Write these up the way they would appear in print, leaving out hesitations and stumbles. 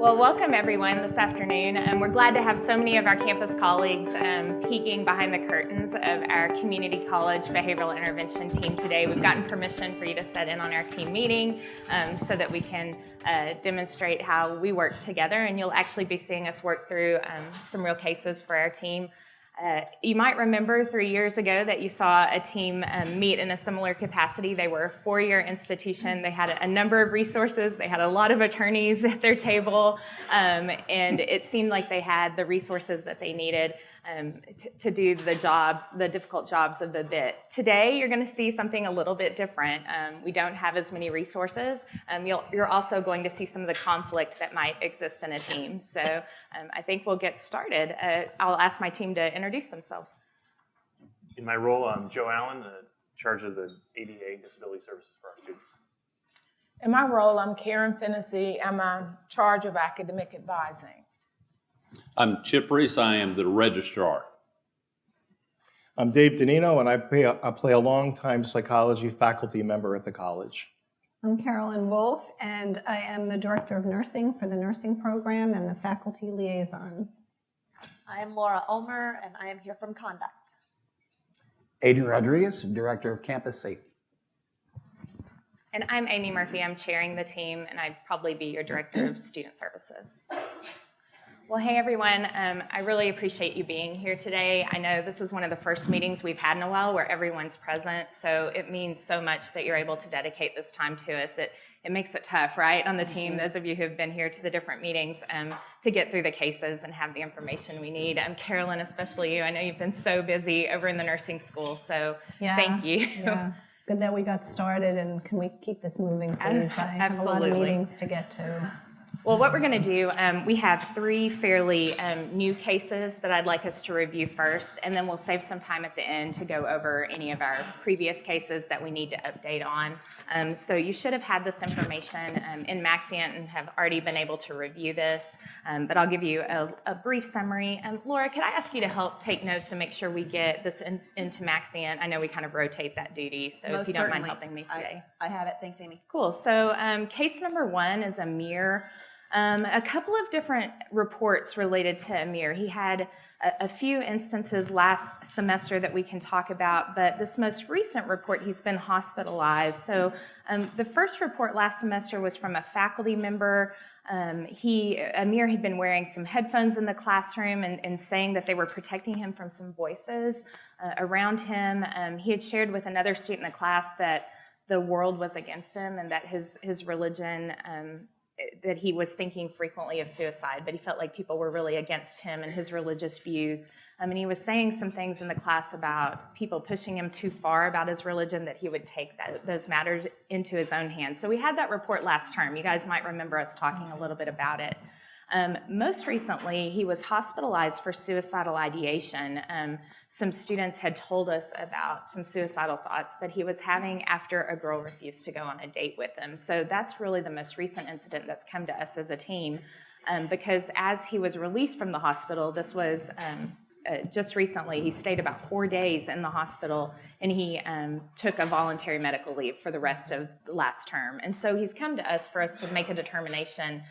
Well, welcome everyone this afternoon. We're glad to have so many of our campus colleagues peeking behind the curtains of our community college behavioral intervention team today. We've gotten permission for you to sit in on our team meeting so that we can demonstrate how we work together, and you'll actually be seeing us work through some real cases for our team. You might remember 3 years ago that you saw a team meet in a similar capacity. They were a four-year institution. They had a number of resources. They had a lot of attorneys at their table, and it seemed like they had the resources that they needed to do the difficult jobs of the bit. Today, you're going to see something a little bit different. We don't have as many resources. You're also going to see some of the conflict that might exist in a team. So I think we'll get started. I'll ask my team to introduce themselves. In my role, I'm Joe Allen, in charge of the ADA Disability Services for our students. In my role, I'm Karen Fennessy. I'm in charge of academic advising. I'm Chip Reese. I am the registrar. I'm Dave Danino, and I play a long-time psychology faculty member at the college. I'm Carolyn Wolf, and I am the Director of Nursing for the nursing program and the faculty liaison. I'm Laura Ulmer, and I am here from Conduct. Adrian Rodriguez, Director of Campus Safety. And I'm Amy Murphy. I'm chairing the team, and I'd probably be your Director of Student Services. Well, hey everyone, I really appreciate you being here today. I know this is one of the first meetings we've had in a while where everyone's present, so it means so much that you're able to dedicate this time to us. It makes it tough, right, on the team, those of you who have been here to the different meetings, to get through the cases and have the information we need. Carolyn, especially you, I know you've been so busy over in the nursing school, so thank you. Yeah. Good that we got started, and can we keep this moving, please? I have a lot of meetings to get to. Well, what we're going to do, we have three fairly new cases that I'd like us to review first, and then we'll save some time at the end to go over any of our previous cases that we need to update on. So you should have had this information in Maxient and have already been able to review this, but I'll give you a brief summary. Laura, could I ask you to help take notes and make sure we get this into Maxient? I know we kind of rotate that duty, so if you don't mind helping me today. I have it. Thanks, Amy. Cool. So case number one is Amir. A couple of different reports related to Amir. He had a few instances last semester that we can talk about, but this most recent report, he's been hospitalized. So the first report last semester was from a faculty member. Amir had been wearing some headphones in the classroom and saying that they were protecting him from some voices around him. He had shared with another student in the class that the world was against him and that his religion, that he was thinking frequently of suicide, but he felt like people were really against him and his religious views. And he was saying some things in the class about people pushing him too far about his religion, that he would take those matters into his own hands. So we had that report last term. You guys might remember us talking a little bit about it. Most recently, he was hospitalized for suicidal ideation. Some students had told us about some suicidal thoughts that he was having after a girl refused to go on a date with him. So that's really the most recent incident that's come to us as a team, because as he was released from the hospital, this was just recently, he stayed about 4 days in the hospital, and he took a voluntary medical leave for the rest of last term. And so he's come to us for us to make a determination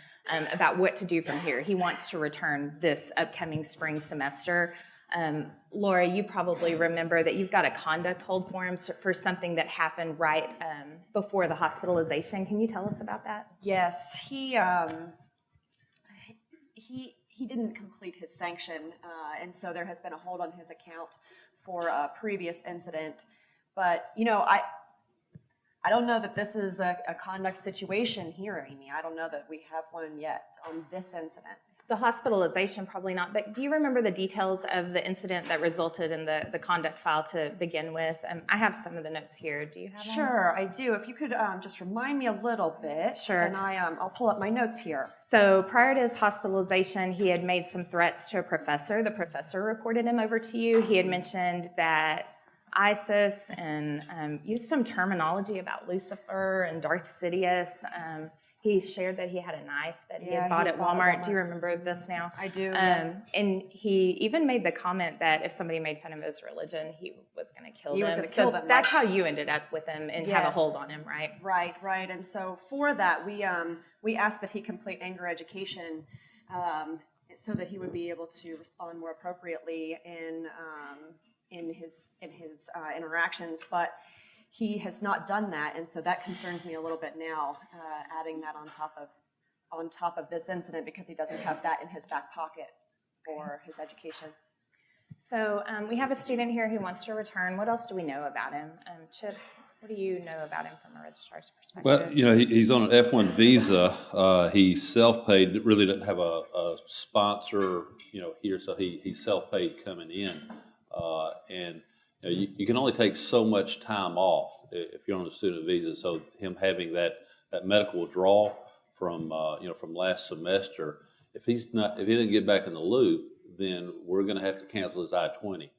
about what to do from here. He wants to return this upcoming spring semester. Laura, you probably remember that you've got a conduct hold for him for something that happened right before the hospitalization. Can you tell us about that? Yes, he didn't complete his sanction, and so there has been a hold on his account for a previous incident. But, you know, I don't know that this is a conduct situation here, Amy. I don't know that we have one yet on this incident. The hospitalization, probably not, but do you remember the details of the incident that resulted in the conduct file to begin with? I have some of the notes here. Do you have them? Sure, I do. If you could just remind me a little bit. Sure. And I'll pull up my notes here. So prior to his hospitalization, he had made some threats to a professor. The professor reported him over to you. He had mentioned that ISIS and used some terminology about Lucifer and Darth Sidious. He shared that he had a knife that he had bought at Walmart. Do you remember this now? I do, yes. And he even made the comment that if somebody made fun of his religion, he was going to kill them. He was going to kill them. That's how you ended up with him and have a hold on him, right? Right. And so for that, we we asked that he complete anger education so that he would be able to respond more appropriately in his interactions, but he has not done that, and so that concerns me a little bit now, adding that on top of this incident, because he doesn't have that in his back pocket for his education. So we have a student here who wants to return. What else do we know about him? Chip, what do you know about him from a registrar's perspective? Well, you know, he's on an F1 visa. He's self-paid, really doesn't have a sponsor, you know, here, so he's self-paid coming in. And you know, you can only take so much time off if you're on a student visa. So him having that medical withdrawal from from last semester, if he didn't get back in the loop, then we're going to have to cancel his I-20,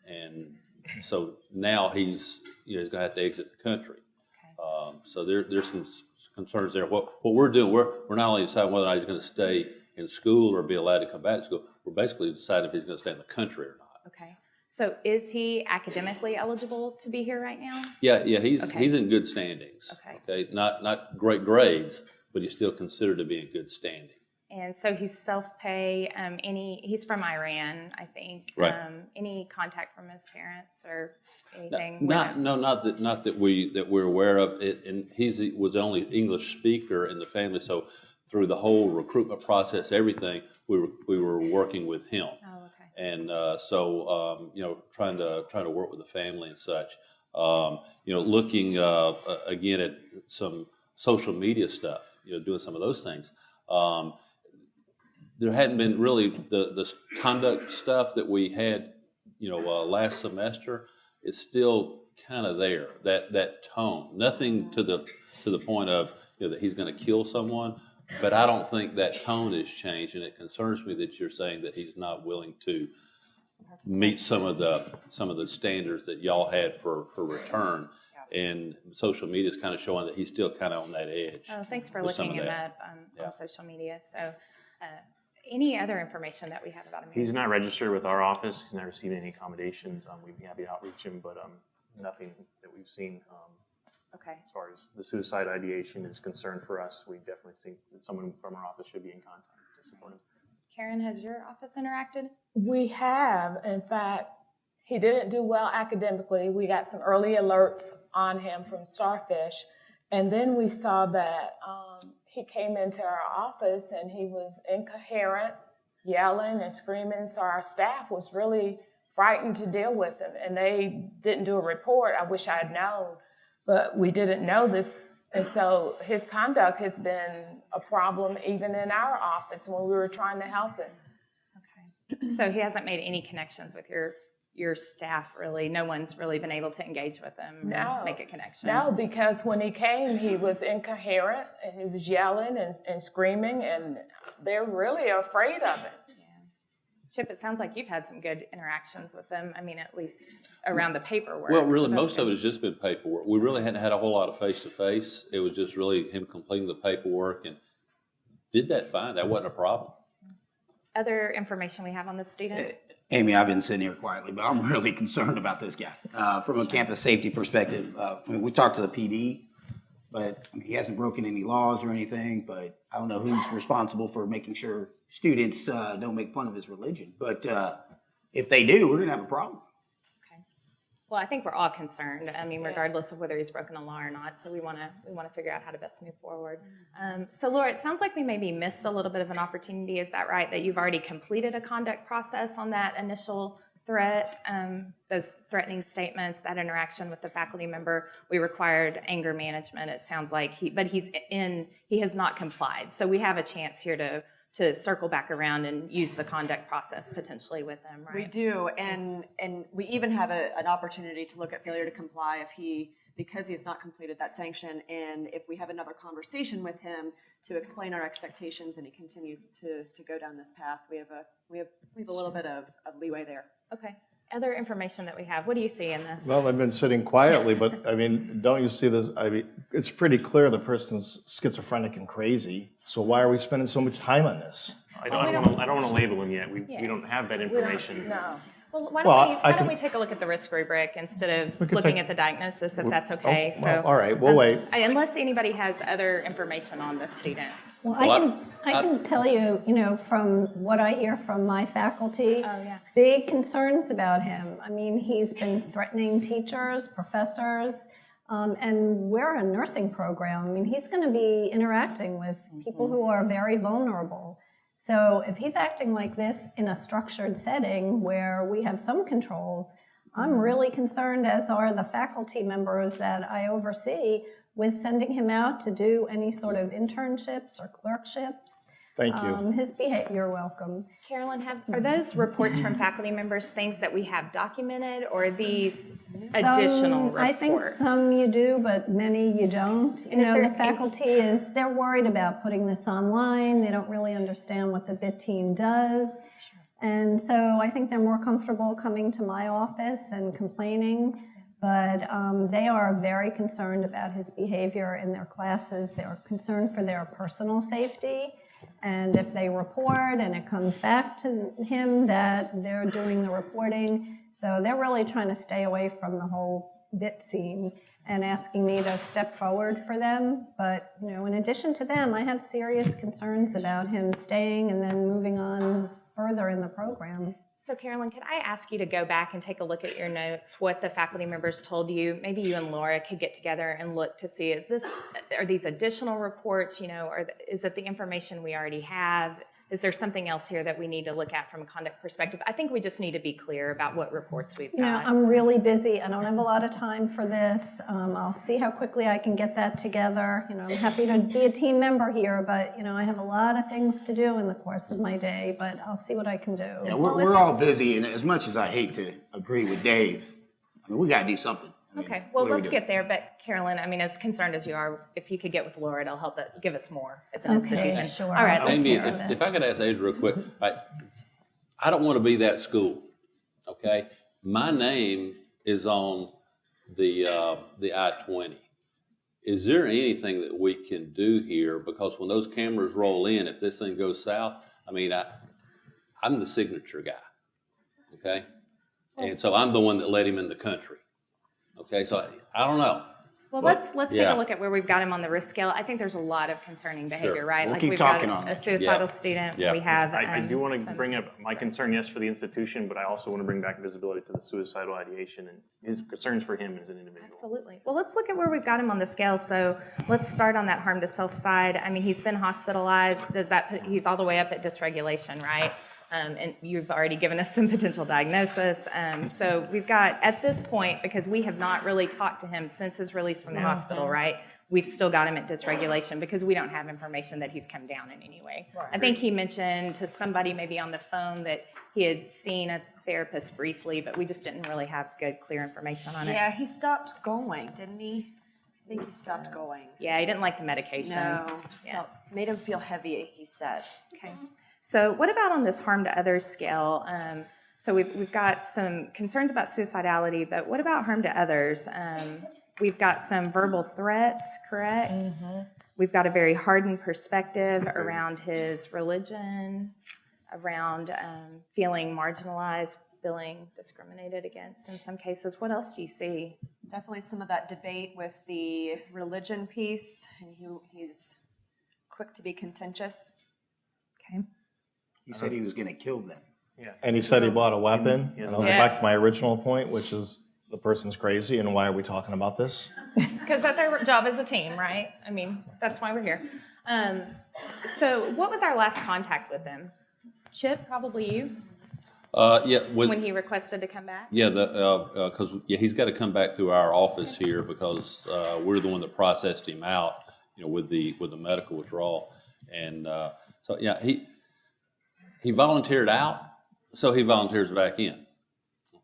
and so now he's going to have to exit the country. Okay. So there's some concerns there. What we're doing, we're not only deciding whether or not he's going to stay in school or be allowed to come back to school. We're basically deciding if he's going to stay in the country or not. Okay. So is he academically eligible to be here right now? Yeah, he's in good standings. Okay. Not great grades, but he's still considered to be in good standing. And so he's self-pay. He's from Iran, I think. Right. Any contact from his parents or anything? Not that we're aware of it. And he was the only English speaker in the family, so through the whole recruitment process, everything, we were working with him. Oh, okay. And so trying to work with the family and such. Looking again at some social media stuff. Doing some of those things. There hadn't been really the conduct stuff that we had, last semester. It's still kind of there. That tone, nothing to the point of that he's going to kill someone, but I don't think that tone has changed, and it concerns me that you're saying that he's not willing to meet some of the standards that y'all had for return. And social media is kind of showing that he's still kind of on that edge. Oh, thanks for looking him up on social media. So any other information that we have about him? He's not registered with our office. He's not receiving any accommodations. We'd be happy to outreach him, but nothing that we've seen okay. As far as the suicide ideation is concerned for us. We definitely think that someone from our office should be in contact to support him. Karen, has your office interacted? We have. In fact, he didn't do well academically. We got some early alerts on him from Starfish. And then we saw that he came into our office and he was incoherent, yelling and screaming. So our staff was really frightened to deal with him. And they didn't do a report. I wish I had known. But we didn't know this. And so his conduct has been a problem even in our office when we were trying to help him. Okay. So he hasn't made any connections with your staff, really? No one's really been able to engage with him and make a connection? No, because when he came, he was incoherent, and he was yelling and screaming, and they're really afraid of it. Yeah. Chip, it sounds like you've had some good interactions with them. I mean, at least around the paperwork. Well, really, most of it has just been paperwork. We really hadn't had a whole lot of face-to-face. It was just really him completing the paperwork, and did that fine. That wasn't a problem. Other information we have on this student? Amy, I've been sitting here quietly, but I'm really concerned about this guy. From a campus safety perspective, we talked to the PD, but he hasn't broken any laws or anything, but I don't know who's responsible for making sure students don't make fun of his religion. But if they do, we're going to have a problem. Okay. Well, I think we're all concerned. I mean, regardless of whether he's broken a law or not. So we want to figure out how to best move forward. So Laura, it sounds like we maybe missed a little bit of an opportunity. Is that right? That you've already completed a conduct process on that initial threat, those threatening statements, that interaction with the faculty member. We required anger management. It sounds like he has not complied. So we have a chance here to circle back around and use the conduct process potentially with them, right? We do, and we even have an opportunity to look at failure to comply because he has not completed that sanction, and if we have another conversation with him to explain our expectations and he continues to go down this path, we have a little bit of leeway there. Okay. Other information that we have, what do you see in this? Well, I've been sitting quietly, but I mean, don't you see this? I mean, it's pretty clear the person's schizophrenic and crazy. So why are we spending so much time on this? I don't want to label him yet. We don't have that information. No. Well, why don't we take a look at the risk rubric instead of looking at the diagnosis, if that's okay? All right, we'll wait. Unless anybody has other information on this student. Well, Well, I can tell you, from what I hear from my faculty, big concerns about him. I mean, he's been threatening teachers, professors, and we're a nursing program. I mean, he's going to be interacting with people who are very vulnerable. So if he's acting like this in a structured setting where we have some controls, I'm really concerned, as are the faculty members that I oversee, with sending him out to do any sort of internships or clerkships. Thank you. His behavior, you're welcome. Carolyn, are those reports from faculty members things that we have documented, or are these additional reports? I think some you do, but many you don't. And is there The faculty they're worried about putting this online. They don't really understand what the BIT team does. And so I think they're more comfortable coming to my office and complaining. But they are very concerned about his behavior in their classes. They're concerned for their personal safety. And if they report and it comes back to him that they're doing the reporting, so they're really trying to stay away from the whole BIT scene and asking me to step forward for them. But, in addition to them, I have serious concerns about him staying and then moving on further in the program. So Carolyn, could I ask you to go back and take a look at your notes, what the faculty members told you? Maybe you and Laura could get together and look to see, are these additional reports, or is it the information we already have? Is there something else here that we need to look at from a conduct perspective? I think we just need to be clear about what reports we've got. I'm really busy. I don't have a lot of time for this. I'll see how quickly I can get that together. I'm happy to be a team member here, but, I have a lot of things to do in the course of my day, but I'll see what I can do. Yeah, we're all busy, and as much as I hate to agree with Dave, we got to do something. Okay, well, what do we let's do? get there, but Carolyn, as concerned as you are, if you could get with Laura, it'll help give us more as an institution. Sure. All right, let's Amy, do it. if I could ask Adrian real quick, I don't want to be that school, okay? My name is on the I-20. Is there anything that we can do here? Because when those cameras roll in, if this thing goes south, I'm the signature guy, okay? And so I'm the one that let him in the country. Okay, so I don't know. Well, let's take a look at where we've got him on the risk scale. I think there's a lot of concerning behavior, Sure. right? We'll Like keep we've talking got on a that. suicidal student. Yeah. We have. I do want to some bring up my concern, yes, for the institution, but I also want to bring back visibility to the suicidal ideation and his concerns for him as an individual. Absolutely. Well, let's look at where we've got him on the scale. So let's start on that harm to self side. He's been hospitalized. Does that put, he's all the way up at dysregulation, right? And you've already given us some potential diagnosis. So we've got, at this point, because we have not really talked to him since his release from the hospital, right? We've still got him at dysregulation because we don't have information that he's come down in any way. Right. I think he mentioned to somebody maybe on the phone that he had seen a therapist briefly, but we just didn't really have good, clear information on it. Yeah, he stopped going, didn't he? I think he stopped going. Yeah, he didn't like the medication. No, Yeah. made him feel heavy, he said. Okay. So what about on this harm to others scale? So we've got some concerns about suicidality, but what about harm to others? We've got some verbal threats, correct? Mm-hmm. We've got a very hardened perspective around his religion, around feeling marginalized, feeling discriminated against in some cases. What else do you see? Definitely some of that debate with the religion piece, and he's quick to be contentious. Okay. He said he was going to kill them. Yeah. And he said he bought a weapon. Yes. And I'll go back to my original point, which is the person's crazy, and why are we talking about this? Because that's our job as a team, right? That's why we're here. So what was our last contact with him? Chip, probably you, when he requested to come back? Yeah, because he's got to come back through our office here because we're the one that processed him out, with the medical withdrawal, and so yeah, he volunteered out, so he volunteers back in.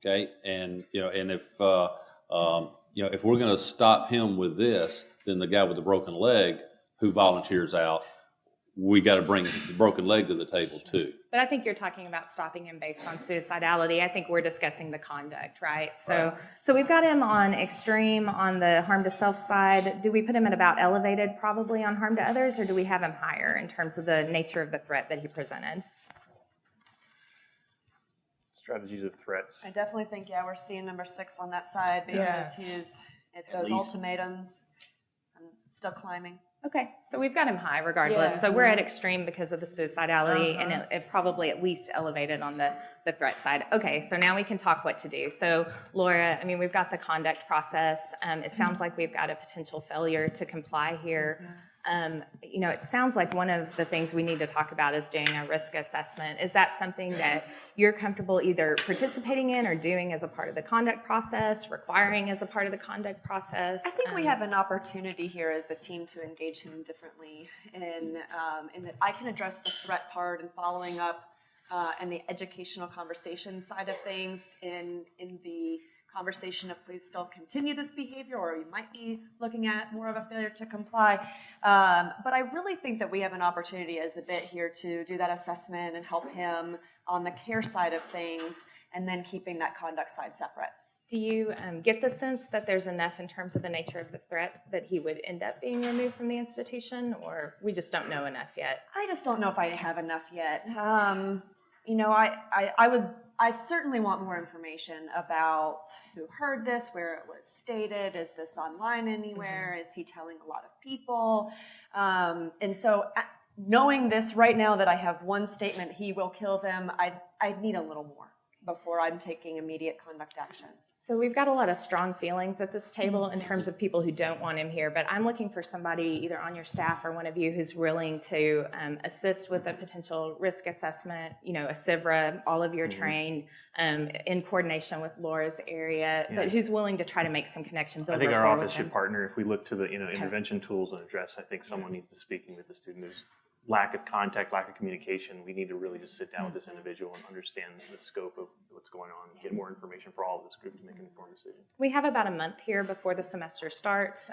Okay, and and if if we're going to stop him with this, then the guy with the broken leg who volunteers out, we got to bring the broken leg to the table too. But I think you're talking about stopping him based on suicidality. I think we're discussing the conduct, right? So we've got him on extreme on the harm to self side. Do we put him at about elevated probably on harm to others, or do we have him higher in terms of the nature of the threat that he presented? Strategies of threats. I definitely think, we're seeing number 6 on that side because he's at those least. ultimatums and still climbing. Okay, so we've got him high regardless. Yes. So we're at extreme because of the suicidality, and it probably at least elevated on the threat side. Okay, so now we can talk what to do. So Laura, I mean, we've got the conduct process. It sounds like we've got a potential failure to comply here. You know, it sounds like one of the things we need to talk about is doing a risk assessment. Is that something that you're comfortable either participating in or doing as a part of the conduct process, requiring as a part of the conduct process? I think we have an opportunity here as the team to engage him differently in that I can address the threat part and following up and the educational conversation side of things in the conversation of please still continue this behavior, or you might be looking at more of a failure to comply. But I really think that we have an opportunity as a bit here to do that assessment and help him on the care side of things, and then keeping that conduct side separate. Do you get the sense that there's enough in terms of the nature of the threat that he would end up being removed from the institution, or we just don't know enough yet? I just don't know if I have enough yet. You know, I certainly want more information about who heard this, where it was stated. Is this online anywhere? Is he telling a lot of people? And so knowing this right now that I have one statement, he will kill them, I'd need a little more before I'm taking immediate conduct action. So we've got a lot of strong feelings at this table in terms of people who don't want him here, but I'm looking for somebody either on your staff or one of you who's willing to assist with a potential risk assessment, you know, a CIVRA, all of your trained in coordination with Laura's area, but who's willing to try to make some connection, build I think our rapport with office him. should partner. If we look to the intervention tools and address, I think someone needs to speaking with the student. There's lack of contact, lack of communication. We need to really just sit down with this individual and understand the scope of what's going on, get more information for all of this group to make an informed decision. We have about a month here before the semester starts.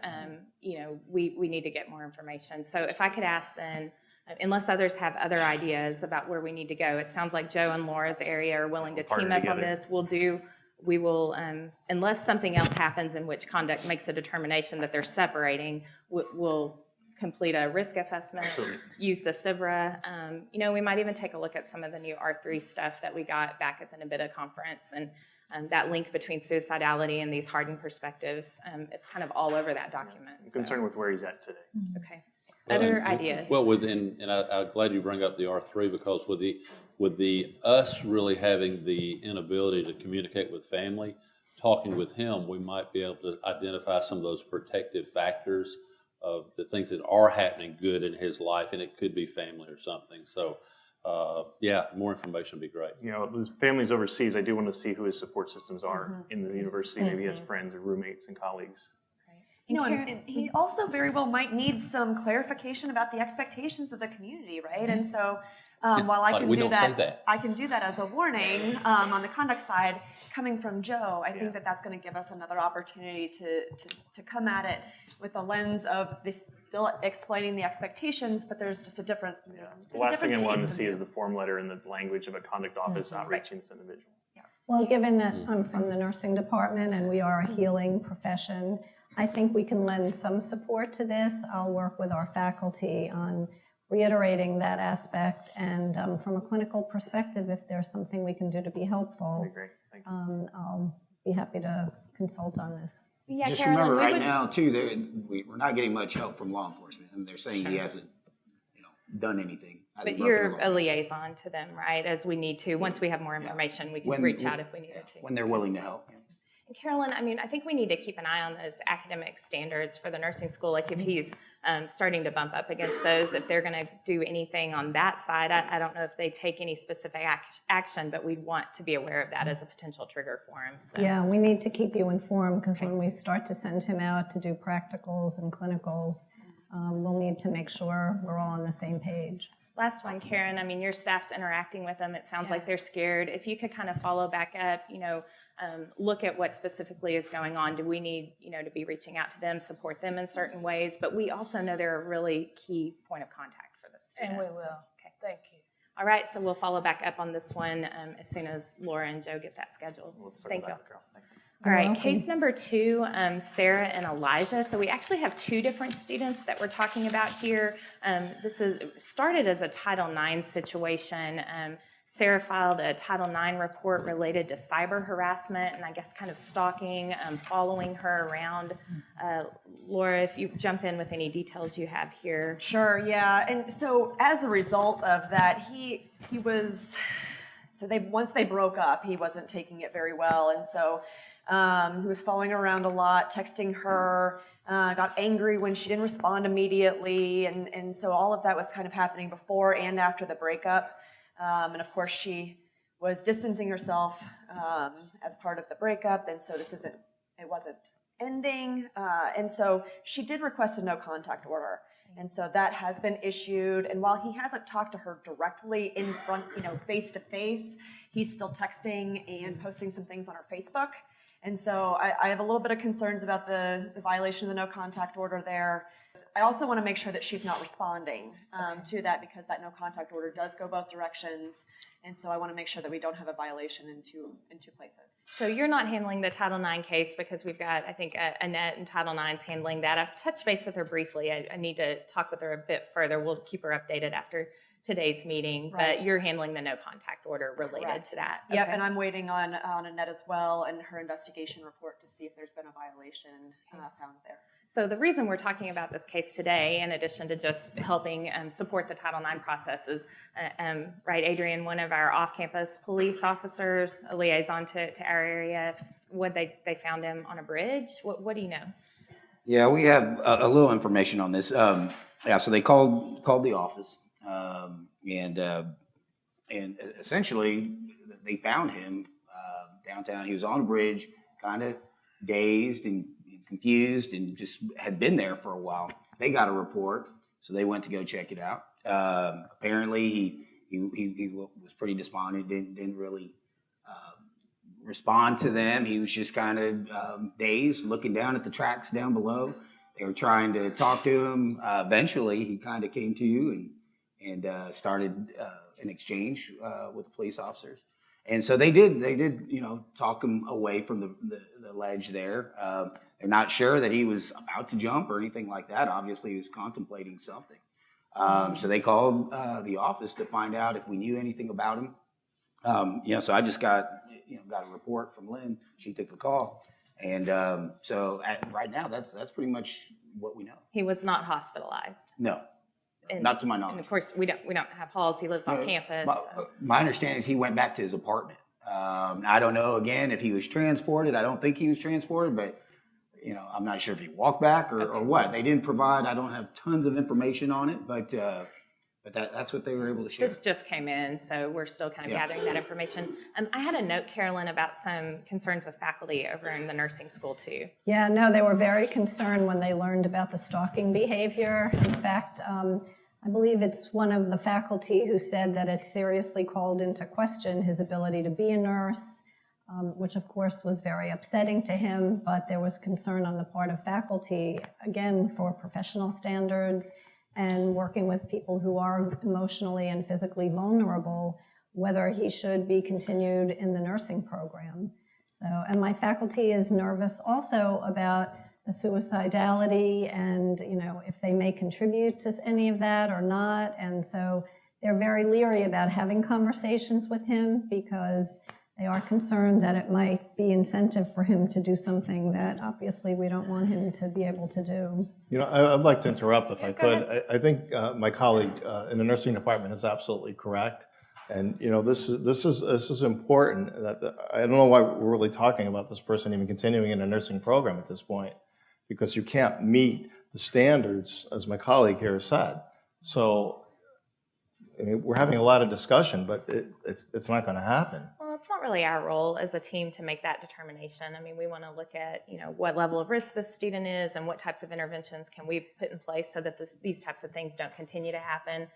You know, we need to get more information. So if I could ask then, unless others have other ideas about where we need to go, it sounds like Joe and Laura's area are willing to team up on this. We will, unless something else happens in which conduct makes a determination that they're separating, we'll complete a risk assessment, use the CIVRA. You know, we might even take a look at some of the new R3 stuff that we got back at the NABITA conference, and that link between suicidality and these hardened perspectives. It's kind of all over that document. I'm concerned with where he's at today. Okay. Other ideas? Well, and I'm glad you bring up the R3, because with us really having the inability to communicate with family, talking with him, we might be able to identify some of those protective factors of the things that are happening good in his life, and it could be family or something. So, yeah, more information would be great. You know, his family's overseas. I do want to see who his support systems are in the university. Maybe he has friends or roommates and colleagues. You know, and he also very well might need some clarification about the expectations of the community, right? And so while I can do that, I can do that as a warning on the conduct side. Coming from Joe, I think that that's going to give us another opportunity to come at it with the lens of this, still explaining the expectations, but there's just a different. The last thing I wanted to see is the form letter and the language of a conduct office outreaching this individual. Well, given that I'm from the nursing department and we are a healing profession, I think we can lend some support to this. I'll work with our faculty on reiterating that aspect, and from a clinical perspective, if there's something we can do to be helpful, That'd be great. Thank you. I'll be happy to consult on this. Yeah, Just Carolyn, remember, we right would- now, too, we're not getting much help from law enforcement, and they're saying he hasn't, done anything. But you're a liaison to them, right, as we need to. Once we have more information, we can reach out if we needed to. When they're willing to help. And Carolyn, I mean, I think we need to keep an eye on those academic standards for the nursing school. Like if he's starting to bump up against those, if they're going to do anything on that side, I don't know if they take any specific action, but we want to be aware of that as a potential trigger for him. So. Yeah, we need to keep you informed, because when we start to send him out to do practicals and clinicals, we'll need to make sure we're all on the same page. Last one, Karen, I mean, your staff's interacting with them. It sounds like they're scared. If you could kind of follow back up, look at what specifically is going on. Do we need, to be reaching out to them, support them in certain ways? But we also know they're a really key point of contact for the students. And we will. Okay. Thank you. All right, so we'll follow back up on this one as soon as Laura and Joe get that scheduled. Thank you. All right, case number 2, Sarah and Elijah. So we actually have 2 different students that we're talking about here. This is started as a Title IX situation. Sarah filed a Title IX report related to cyber harassment and I guess kind of stalking, following her around. Laura, if you jump in with any details you have here. Sure, yeah. And so as a result of that, he was, so once they broke up, he wasn't taking it very well. And so he was following her around a lot, texting her, got angry when she didn't respond immediately. And so all of that was kind of happening before and after the breakup. And of course, she was distancing herself as part of the breakup, and so it wasn't ending. And so she did request a no contact order, and so that has been issued. And while he hasn't talked to her directly in front, face to face, he's still texting and posting some things on her Facebook. And so I have a little bit of concerns about the violation of the no contact order there. I also want to make sure that she's not responding to that because that no contact order does go both directions. And so I want to make sure that we don't have a violation in two places. So you're not handling the Title IX case because we've got, I think, Annette and Title IX's handling that. I've touched base with her briefly. I need to talk with her a bit further. We'll keep her updated after today's meeting, Right. But you're handling the no contact order related Correct. to that. Yep, Okay. and I'm waiting on Annette as well and her investigation report to see if there's been a violation found there. So the reason we're talking about this case today, in addition to just helping support the Title IX process, is, right, Adrian, one of our off-campus police officers, a liaison to our area, they found him on a bridge. What do you know? Yeah, we have a little information on this. So they called the office, and essentially they found him downtown. He was on a bridge, kind of dazed and confused, and just had been there for a while. They got a report, so they went to go check it out. Apparently, he was pretty despondent. Didn't really respond to them. He was just kind of dazed, looking down at the tracks down below. They were trying to talk to him. Eventually, he kind of came to you and started an exchange with the police officers. And so they did, talk him away from the ledge there. They're not sure that he was about to jump or anything like that. Obviously, he was contemplating something. So they called the office to find out if we knew anything about him. So I just got a report from Lynn. She took the call. And right now, that's pretty much what we know. He was not hospitalized. No, And- not to my And knowledge. of course, we don't have halls. He lives on campus. My understanding is he went back to his apartment. I don't know, again, if he was transported. I don't think he was transported, but, I'm not sure if he walked back or what. They didn't provide, I don't have tons of information on it, but that's what they were able to share. This just came in, so we're still kind of Yeah. gathering that information. I had a note, Carolyn, about some concerns with faculty over in the nursing school, too. Yeah, no, they were very concerned when they learned about the stalking behavior. In fact, I believe it's one of the faculty who said that it seriously called into question his ability to be a nurse, which of course was very upsetting to him, but there was concern on the part of faculty, again, for professional standards and working with people who are emotionally and physically vulnerable, whether he should be continued in the nursing program. And my faculty is nervous also about the suicidality and, if they may contribute to any of that or not. And so they're very leery about having conversations with him because they are concerned that it might be incentive for him to do something that obviously we don't want him to be able to do. I'd like to interrupt if I go could. I think my colleague in the nursing department is absolutely correct. And, this is important. I don't know why we're really talking about this person even continuing in a nursing program at this point, because you can't meet the standards, as my colleague here said. So, we're having a lot of discussion, but it's not going to happen. Well, it's not really our role as a team to make that determination. We want to look at, what level of risk this student is and what types of interventions can we put in place so that these types of things don't continue to happen.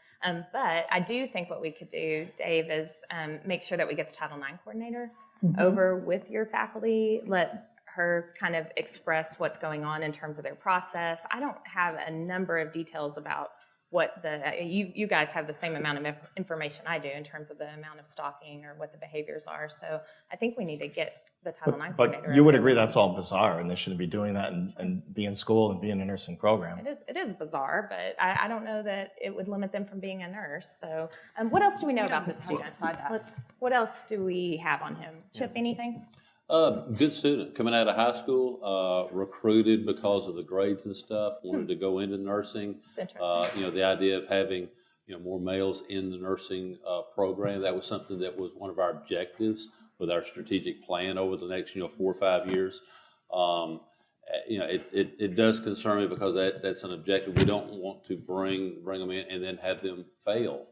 But I do think what we could do, Dave, is make sure that we get the Title IX coordinator over with your faculty, let her kind of express what's going on in terms of their process. I don't have a number of details about what you guys have the same amount of information I do in terms of the amount of stalking or what the behaviors are. So I think we need to get the Title IX coordinator. But you would agree that's all bizarre, and they shouldn't be doing that and be in school and be in a nursing program. It is bizarre, but I don't know that it would limit them from being a nurse. So what else do we know about this student? What else do we have on him? Chip, anything? Good student, coming out of high school, recruited because of the grades and stuff, wanted to go into nursing. It's interesting. The idea of having, more males in the nursing program, that was something that was one of our objectives with our strategic plan over the next, 4 or 5 years. It does concern me because that's an objective. We don't want to bring them in and then have them fail,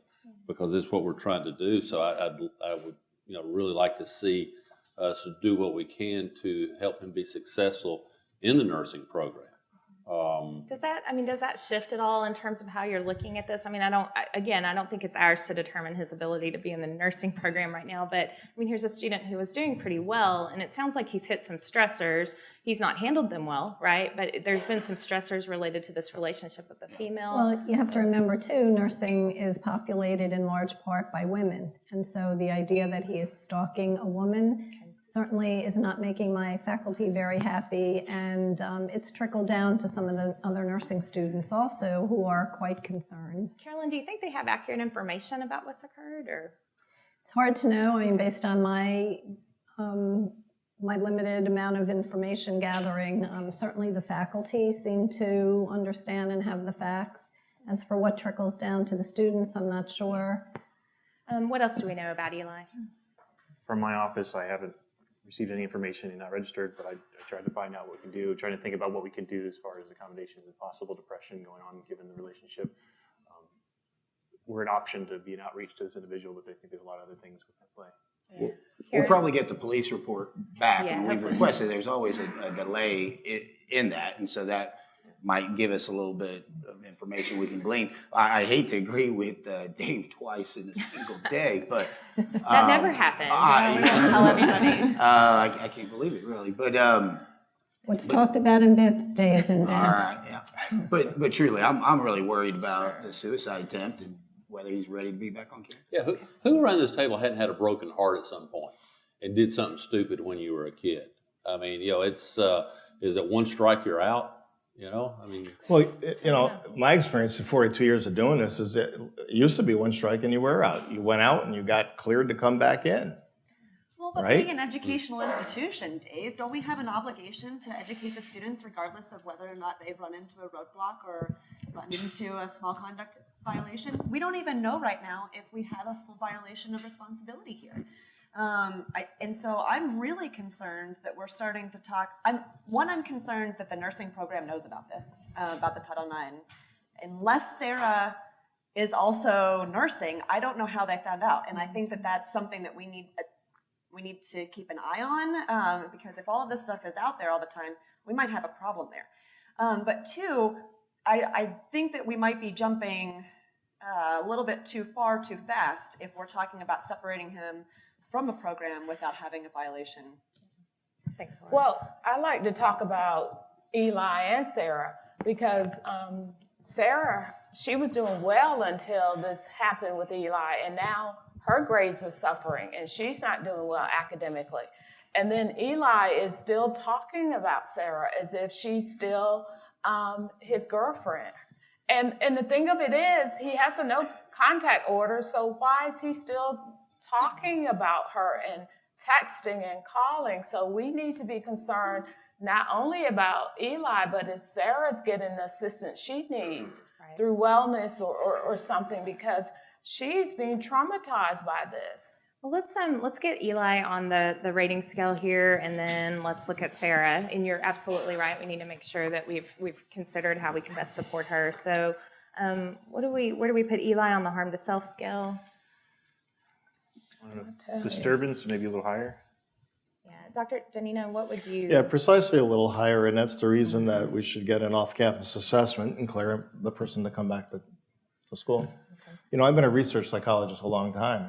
because it's what we're trying to do. So I would, really like to see us do what we can to help him be successful in the nursing program. Does that shift at all in terms of how you're looking at this? I don't think it's ours to determine his ability to be in the nursing program right now, but here's a student who was doing pretty well, and it sounds like he's hit some stressors. He's not handled them well, right? But there's been some stressors related to this relationship with the female. Well, you have to remember too, nursing is populated in large part by women. And so the idea that he is stalking a woman certainly is not making my faculty very happy, and it's trickled down to some of the other nursing students also who are quite concerned. Carolyn, do you think they have accurate information about what's occurred, or? It's hard to know. Based on my limited amount of information gathering, certainly the faculty seem to understand and have the facts. As for what trickles down to the students, I'm not sure. What else do we know about Eli? From my office, I haven't received any information and not registered, but I tried to find out what we can do, trying to think about what we can do as far as accommodations and possible depression going on given the relationship. We're an option to be an outreach to this individual, but I think there's a lot of other things we can play. We'll probably get the police report back, Yeah, and we've hopefully. requested, there's always a delay in that, and so that might give us a little bit of information we can glean. I hate to agree with Dave twice in a single day, but That never happens. We don't tell everybody. I can't believe it, really. But What's talked about in bed stays in bed. all right, yeah. But truly, I'm really worried about the suicide attempt and whether he's ready to be back on campus. Yeah, who around this table hadn't had a broken heart at some point and did something stupid when you were a kid? It's is it one strike you're out? Well, my experience in 42 years of doing this is it used to be one strike and you were out. You went out and you got cleared to come back in. Well, but Right? being an educational institution, Dave, don't we have an obligation to educate the students regardless of whether or not they've run into a roadblock or run into a small conduct violation? We don't even know right now if we have a full violation of responsibility here. And so I'm really concerned that we're starting to talk. I'm concerned that the nursing program knows about this, about the Title IX. Unless Sarah is also nursing, I don't know how they found out. And I think that that's something that we need to keep an eye on, because if all of this stuff is out there all the time, we might have a problem there. But two, I think that we might be jumping a little bit too far too fast if we're talking about separating him from a program without having a violation. Thanks, Laura. Well, I like to talk about Eli and Sarah because Sarah, she was doing well until this happened with Eli, and now her grades are suffering, and she's not doing well academically. And then Eli is still talking about Sarah as if she's still his girlfriend. And the thing of it is, he has a no contact order, so why is he still talking about her and texting and calling? So we need to be concerned not only about Eli, but if Sarah's getting the assistance she needs through wellness or something, because she's being traumatized by this. Well, let's get Eli on the rating scale here, and then let's look at Sarah. And you're absolutely right. We need to make sure that we've considered how we can best support her. So, where do we put Eli on the harm to self scale? I don't know, disturbance, maybe a little higher. Yeah, Dr. Janino, what would you? Yeah, precisely a little higher, and that's the reason that we should get an off-campus assessment and clear the person to come back to school. Okay. I've been a research psychologist a long time,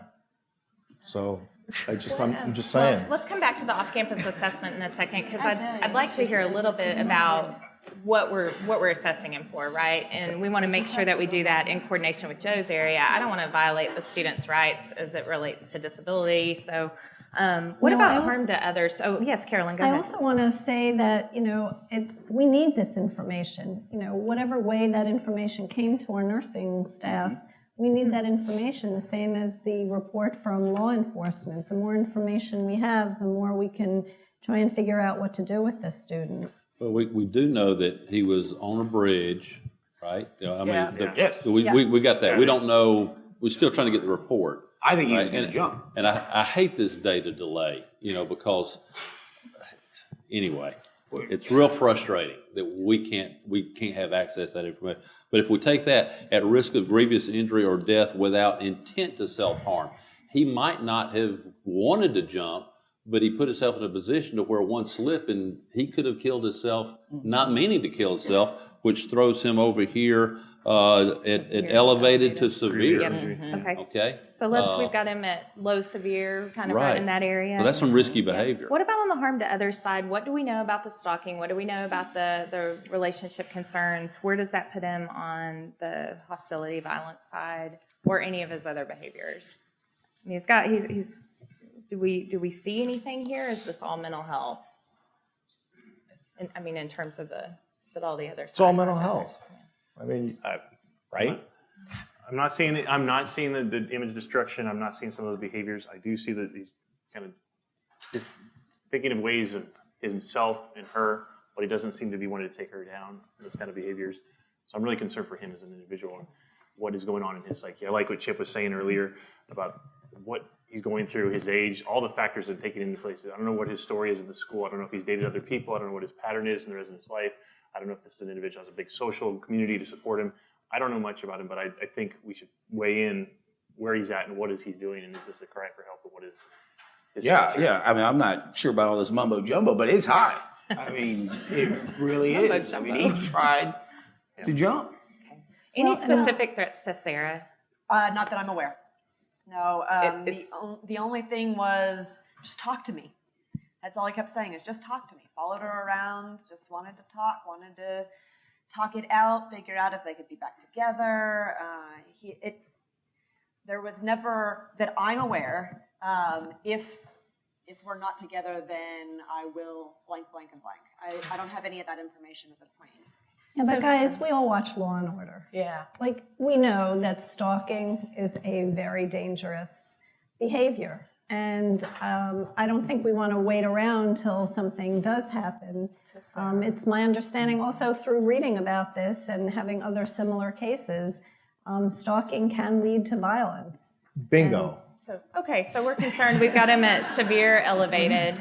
so I'm just saying. Well, let's come back to the off-campus assessment in a second, because I'd like to hear a little bit about what we're assessing him for, right? And we want to make sure that we do that in coordination with Joe's area. I don't want to violate the student's rights as it relates to disability. So what No, about I harm also- to others? Oh, yes, Carolyn, go I ahead. also want to say that, we need this information. Whatever way that information came to our nursing staff, we need that information, the same as the report from law enforcement. The more information we have, the more we can try and figure out what to do with this student. Well, we do know that he was on a bridge, right? Yes. We got that. We don't know, we're still trying to get the report. I think he was Right, going to jump. And I hate this data delay, because, anyway, it's real frustrating that we can't have access to that information. But if we take that at risk of grievous injury or death without intent to self-harm, he might not have wanted to jump, but he put himself in a position to where one slip and he could have killed himself, not meaning to kill himself, which throws him over here at elevated to severe. Okay. Okay? So we've got him at low severe, kind of Right. in that area. Well, that's some risky behavior. What about on the harm to others side? What do we know about the stalking? What do we know about the relationship concerns? Where does that put him on the hostility, violence side, or any of his other behaviors? I mean, he's. Do we see anything here? Is this all mental health? In terms of is it all the other? It's all mental health. I mean, right? I'm not seeing it. I'm not seeing the image destruction. I'm not seeing some of those behaviors. I do see that he's kind of just thinking of ways of himself and her, but he doesn't seem to be wanting to take her down. Those kind of behaviors. So I'm really concerned for him as an individual and what is going on in his psyche. I like what Chip was saying earlier about what he's going through, his age, all the factors that take it into place. I don't know what his story is in the school. I don't know if he's dated other people. I don't know what his pattern is in the resident's life. I don't know if this is an individual has a big social community to support him. I don't know much about him, but I think we should weigh in where he's at and what is he doing, and is this a cry for help, or what is his situation? Yeah. I mean, I'm not sure about all this mumbo jumbo, but it's high. I mean, it really is. I mean, he tried to jump. Any specific threats to Sarah? Not that I'm aware. No, It's- the only thing was just talk to me. That's all he kept saying is just talk to me. Followed her around, just wanted to talk it out, figure out if they could be back together. There was never, that I'm aware, if we're not together, then I will blank, blank, and blank. I don't have any of that information at this point. Yeah, but guys, we all watch Law and Order. Yeah. Like, we know that stalking is a very dangerous behavior. And I don't think we want to wait around till something does happen. It's my understanding also through reading about this and having other similar cases, stalking can lead to violence. Bingo. So we're concerned. We've got him at severe elevated,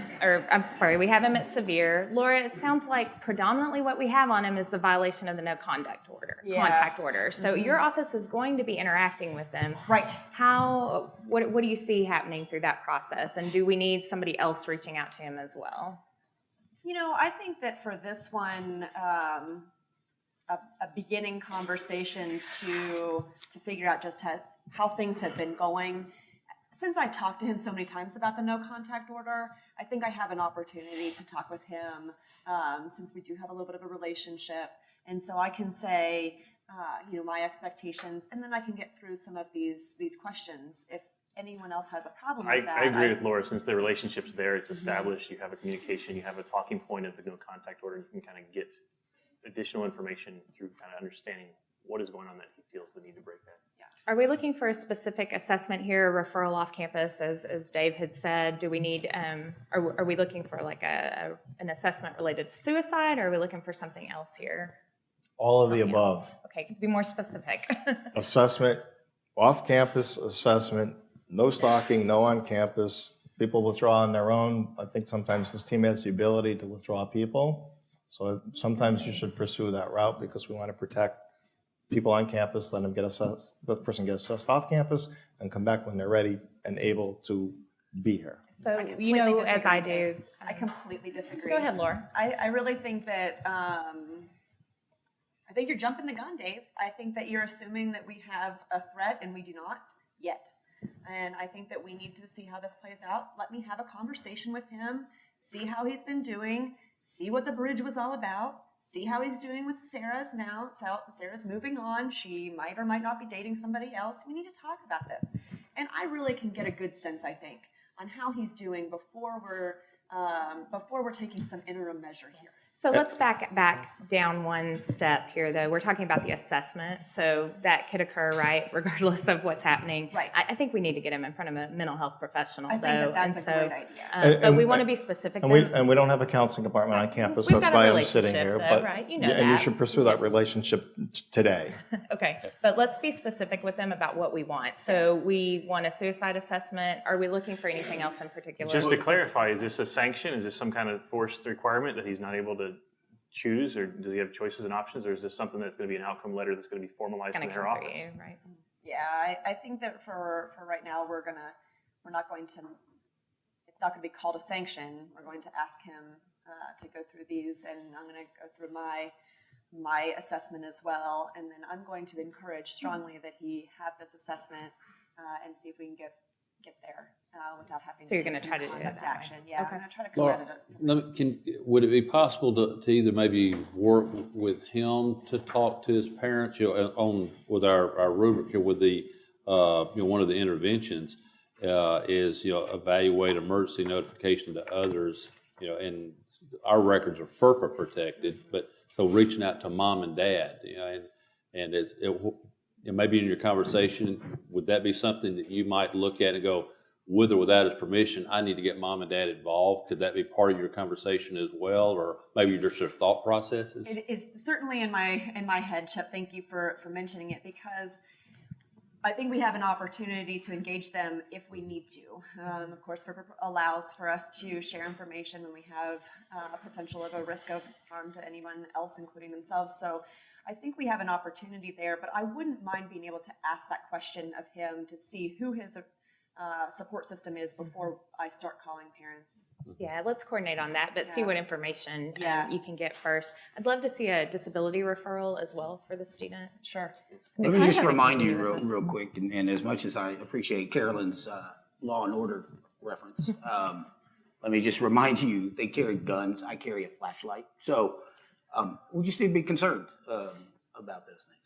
we have him at severe. Laura, it sounds like predominantly what we have on him is the violation of the no contact order, contact order. So your office is going to be interacting with them. Right. What do you see happening through that process? And do we need somebody else reaching out to him as well? I think that for this one, a beginning conversation to figure out just how things have been going. Since I talked to him so many times about the no contact order, I think I have an opportunity to talk with him since we do have a little bit of a relationship. And so I can say, my expectations, and then I can get through some of these questions. If anyone else has a problem with that. I agree with Laura. Since the relationship's there, it's established, you have a communication, you have a talking point of the no contact order, you can kind of get additional information through kind of understanding what is going on that he feels the need to break that. Are we looking for a specific assessment here, a referral off campus, as Dave had said? Do we need, are we looking for like an assessment related to suicide, or are we looking for something else here? All of the above. Okay, be more specific. Assessment, off-campus assessment, no stalking, no on-campus. People withdraw on their own. I think sometimes this team has the ability to withdraw people. So sometimes you should pursue that route because we want to protect people on campus, let them get assessed, the person get assessed off campus, and come back when they're ready and able to be here. So, completely as I disagree. do. I completely disagree. Go ahead, Laura. I really think that, I think you're jumping the gun, Dave. I think that you're assuming that we have a threat and we do not yet. And I think that we need to see how this plays out. Let me have a conversation with him, see how he's been doing, see what the bridge was all about, see how he's doing with Sarah's now. So Sarah's moving on. She might or might not be dating somebody else. We need to talk about this. And I really can get a good sense, I think, on how he's doing before we're taking some interim measure here. So let's back down one step here, though. We're talking about the assessment, so that could occur, right, regardless of what's happening. Right. I think we need to get him in front of a mental health professional, I think though. that's a great idea. But we want to be specific. And we don't have a counseling department on campus. We've That's got a why I'm sitting relationship, here. though, But right? You know and you that. should pursue that relationship today. Okay, but let's be specific with them about what we want. So we want a suicide assessment. Are we looking for anything else in particular? Just to clarify, is this a sanction? Is this some kind of forced requirement that he's not able to choose, or does he have choices and options, or is this something that's going to be an outcome letter that's going to be formalized It's in going to her come office? for you, right? Yeah, I think that for right now, it's not going to be called a sanction. We're going to ask him to go through these, and I'm going to go through my assessment as well, and then I'm going to encourage strongly that he have this assessment and see if we can get there without having So you're to gonna take try some to do it conduct that way. action. Yeah, Okay. I'm going to try to come Laura, at it. would it be possible to either maybe work with him to talk to his parents, with our rubric here with the one of the interventions is evaluate emergency notification to others, and our records are FERPA protected, but so reaching out to mom and dad, and it maybe in your conversation, would that be something that you might look at and go, with or without his permission, I need to get mom and dad involved? Could that be part of your conversation as well, or maybe just their thought processes? It is certainly in my head, Chip. Thank you for mentioning it, because I think we have an opportunity to engage them if we need to. Of course, FERPA allows for us to share information when we have a potential of a risk of harm to anyone else, including themselves. So I think we have an opportunity there, but I wouldn't mind being able to ask that question of him to see who his support system is before I start calling parents. Yeah, let's coordinate on that, but see Yeah. what information Yeah. you can get first. I'd love to see a disability referral as well for the student. Sure. Let me just have a remind you continue with real quick, and as much as I appreciate Carolyn's Law and Order reference, let me just remind you, they carry guns, I carry a flashlight. So we just need to be concerned about those things.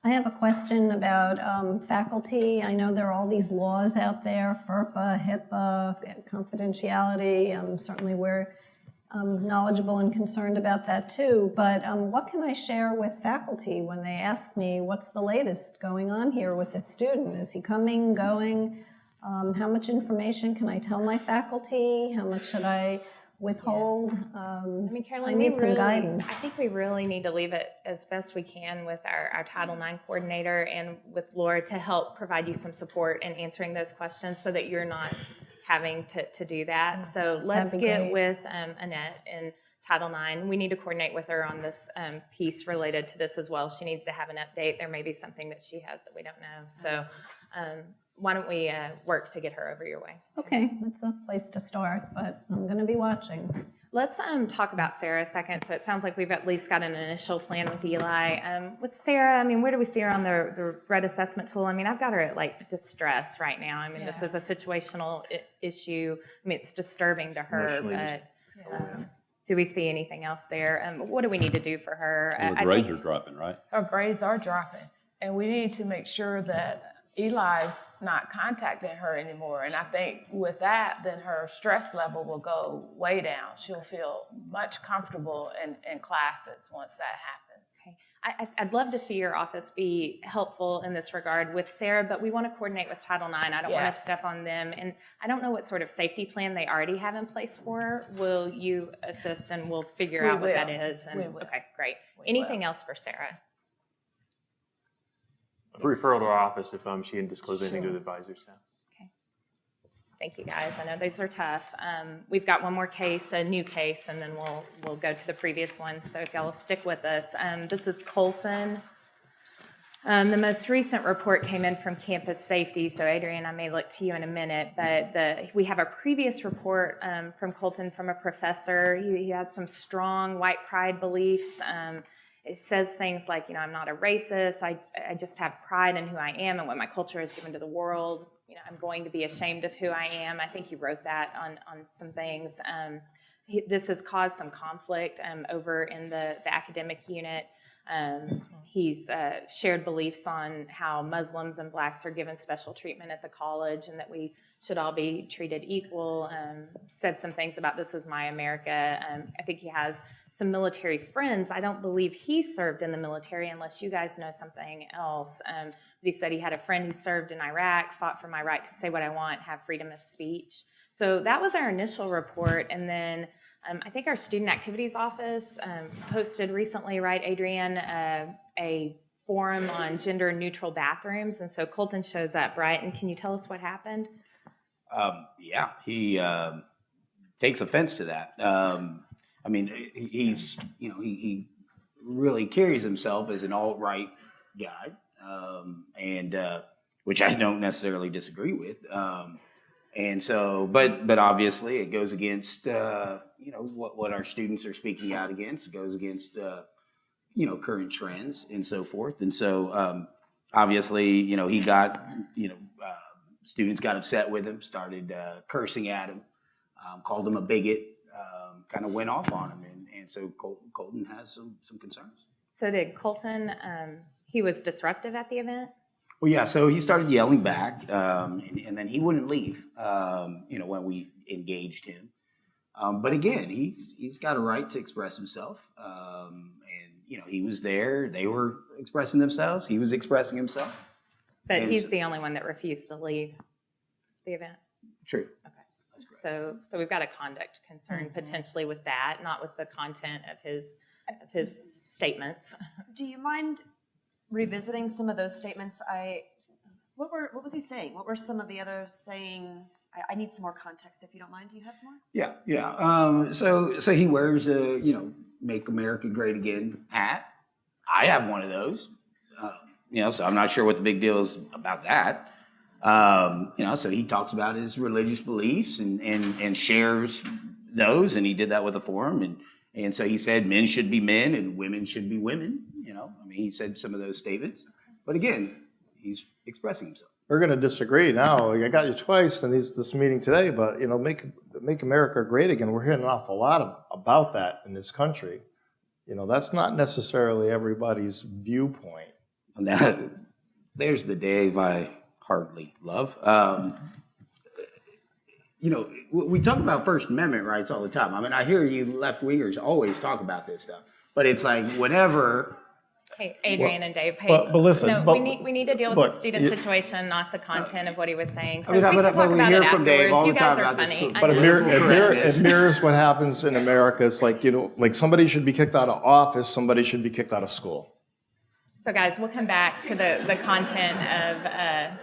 I have a question about faculty. I know there are all these laws out there, FERPA, HIPAA, confidentiality. Certainly we're knowledgeable and concerned about that too. But what can I share with faculty when they ask me, what's the latest going on here with this student? Is he coming, going? How much information can I tell my faculty? How much should I withhold? Carolyn, I need some guidance. I think we really need to leave it as best we can with our Title IX coordinator and with Laura to help provide you some support in answering those questions so that you're not having to do that. So let's That'd be get great. with Annette in Title IX. We need to coordinate with her on this piece related to this as well. She needs to have an update. There may be something that she has that we don't know. So why don't we work to get her over your way? Okay, that's a place to start, but I'm going to be watching. Let's talk about Sarah a second. So it sounds like we've at least got an initial plan with Eli. With Sarah, where do we see her on the RED assessment tool? I've got her at distress right now. This is a situational issue. It's disturbing to her, Emotionally but do we see anything else there? What do we need to do for her? The grades are dropping, right? Her grades are dropping, and we need to make sure that Eli's not contacting her anymore. And I think with that, then her stress level will go way down. She'll feel much comfortable in classes once that happens. Okay. I'd love to see your office be helpful in this regard with Sarah, but we want to coordinate with Title IX. I don't want to Yes. step on them. And I don't know what sort of safety plan they already have in place for her. Will you assist and we'll figure We out what that will. is? And, We will. Okay, great. We Anything will. else for Sarah? A referral to our office if she didn't disclose anything to the advisor staff. Thank you, guys. I know these are tough. We've got one more case, a new case, and then we'll go to the previous one. So if y'all will stick with us. This is Colton. The most recent report came in from Campus Safety. So Adrian, I may look to you in a minute, but we have a previous report from Colton from a professor. He has some strong white pride beliefs. It says things like, I'm not a racist. I just have pride in who I am and what my culture has given to the world. I'm going to be ashamed of who I am. I think you wrote that on some things. this has caused some conflict over in the academic unit. He's shared beliefs on how Muslims and blacks are given special treatment at the college and that we should all be treated equal. Said some things about this is my America. I think he has some military friends. I don't believe he served in the military unless you guys know something else. But he said he had a friend who served in Iraq, fought for my right to say what I want, have freedom of speech. So that was our initial report. And then I think our student activities office posted recently, right, Adrienne, a forum on gender neutral bathrooms. And so Colton shows up, right? And can you tell us what happened? Yeah, he takes offense to that. I mean, he's, you know, he really carries himself as an alt-right guy, and which I don't necessarily disagree with. And so, but obviously it goes against, you know, what our students are speaking out against. It goes against, you know, current trends and so forth. And so, obviously, you know, he got, you know, students got upset with him, started cursing at him, called him a bigot, kind of went off on him. And so Colton has some concerns. So did Colton, he was disruptive at the event? Well, yeah, so he started yelling back, and then he wouldn't leave, you know, when we engaged him. But again, he's got a right to express himself. And, you know, he was there. They were expressing themselves. He was expressing himself. But And he's the only one that refused to leave the event? True. Okay. So we've got a conduct concern potentially with that, not with the content of his statements. Do you mind revisiting some of those statements? What was he saying? What were some of the others saying? I need some more context if you don't mind. Do you have some more? Yeah. So he wears a, you know, "Make America Great Again" hat. I have one of those. You know, so I'm not sure what the big deal is about that. You know, so he talks about his religious beliefs and shares those, and he did that with a forum, and so he said men should be men and women should be women. You know, I mean, he said some of those statements, but again, he's expressing himself. We're going to disagree now. I got you twice in this meeting today, but you know, make America great again. We're hearing an awful lot about that in this country. You know, that's not necessarily everybody's viewpoint. And that, there's the Dave I hardly love. You know, we talk about First Amendment rights all the time. I mean, I hear you left-wingers always talk about this stuff, but it's like whenever. Hey, Adrienne and Dave. Hey, but listen, no, but- we need to deal with look, the student situation, not the content of what he was saying. So I mean, we can but talk we about hear it from Dave all afterwards. You the time guys are about this funny. cool- I But know. it mirrors what happens in America. It's like, you know, like somebody should be kicked out of office, somebody should be kicked out of school. So guys, we'll come back to the content of,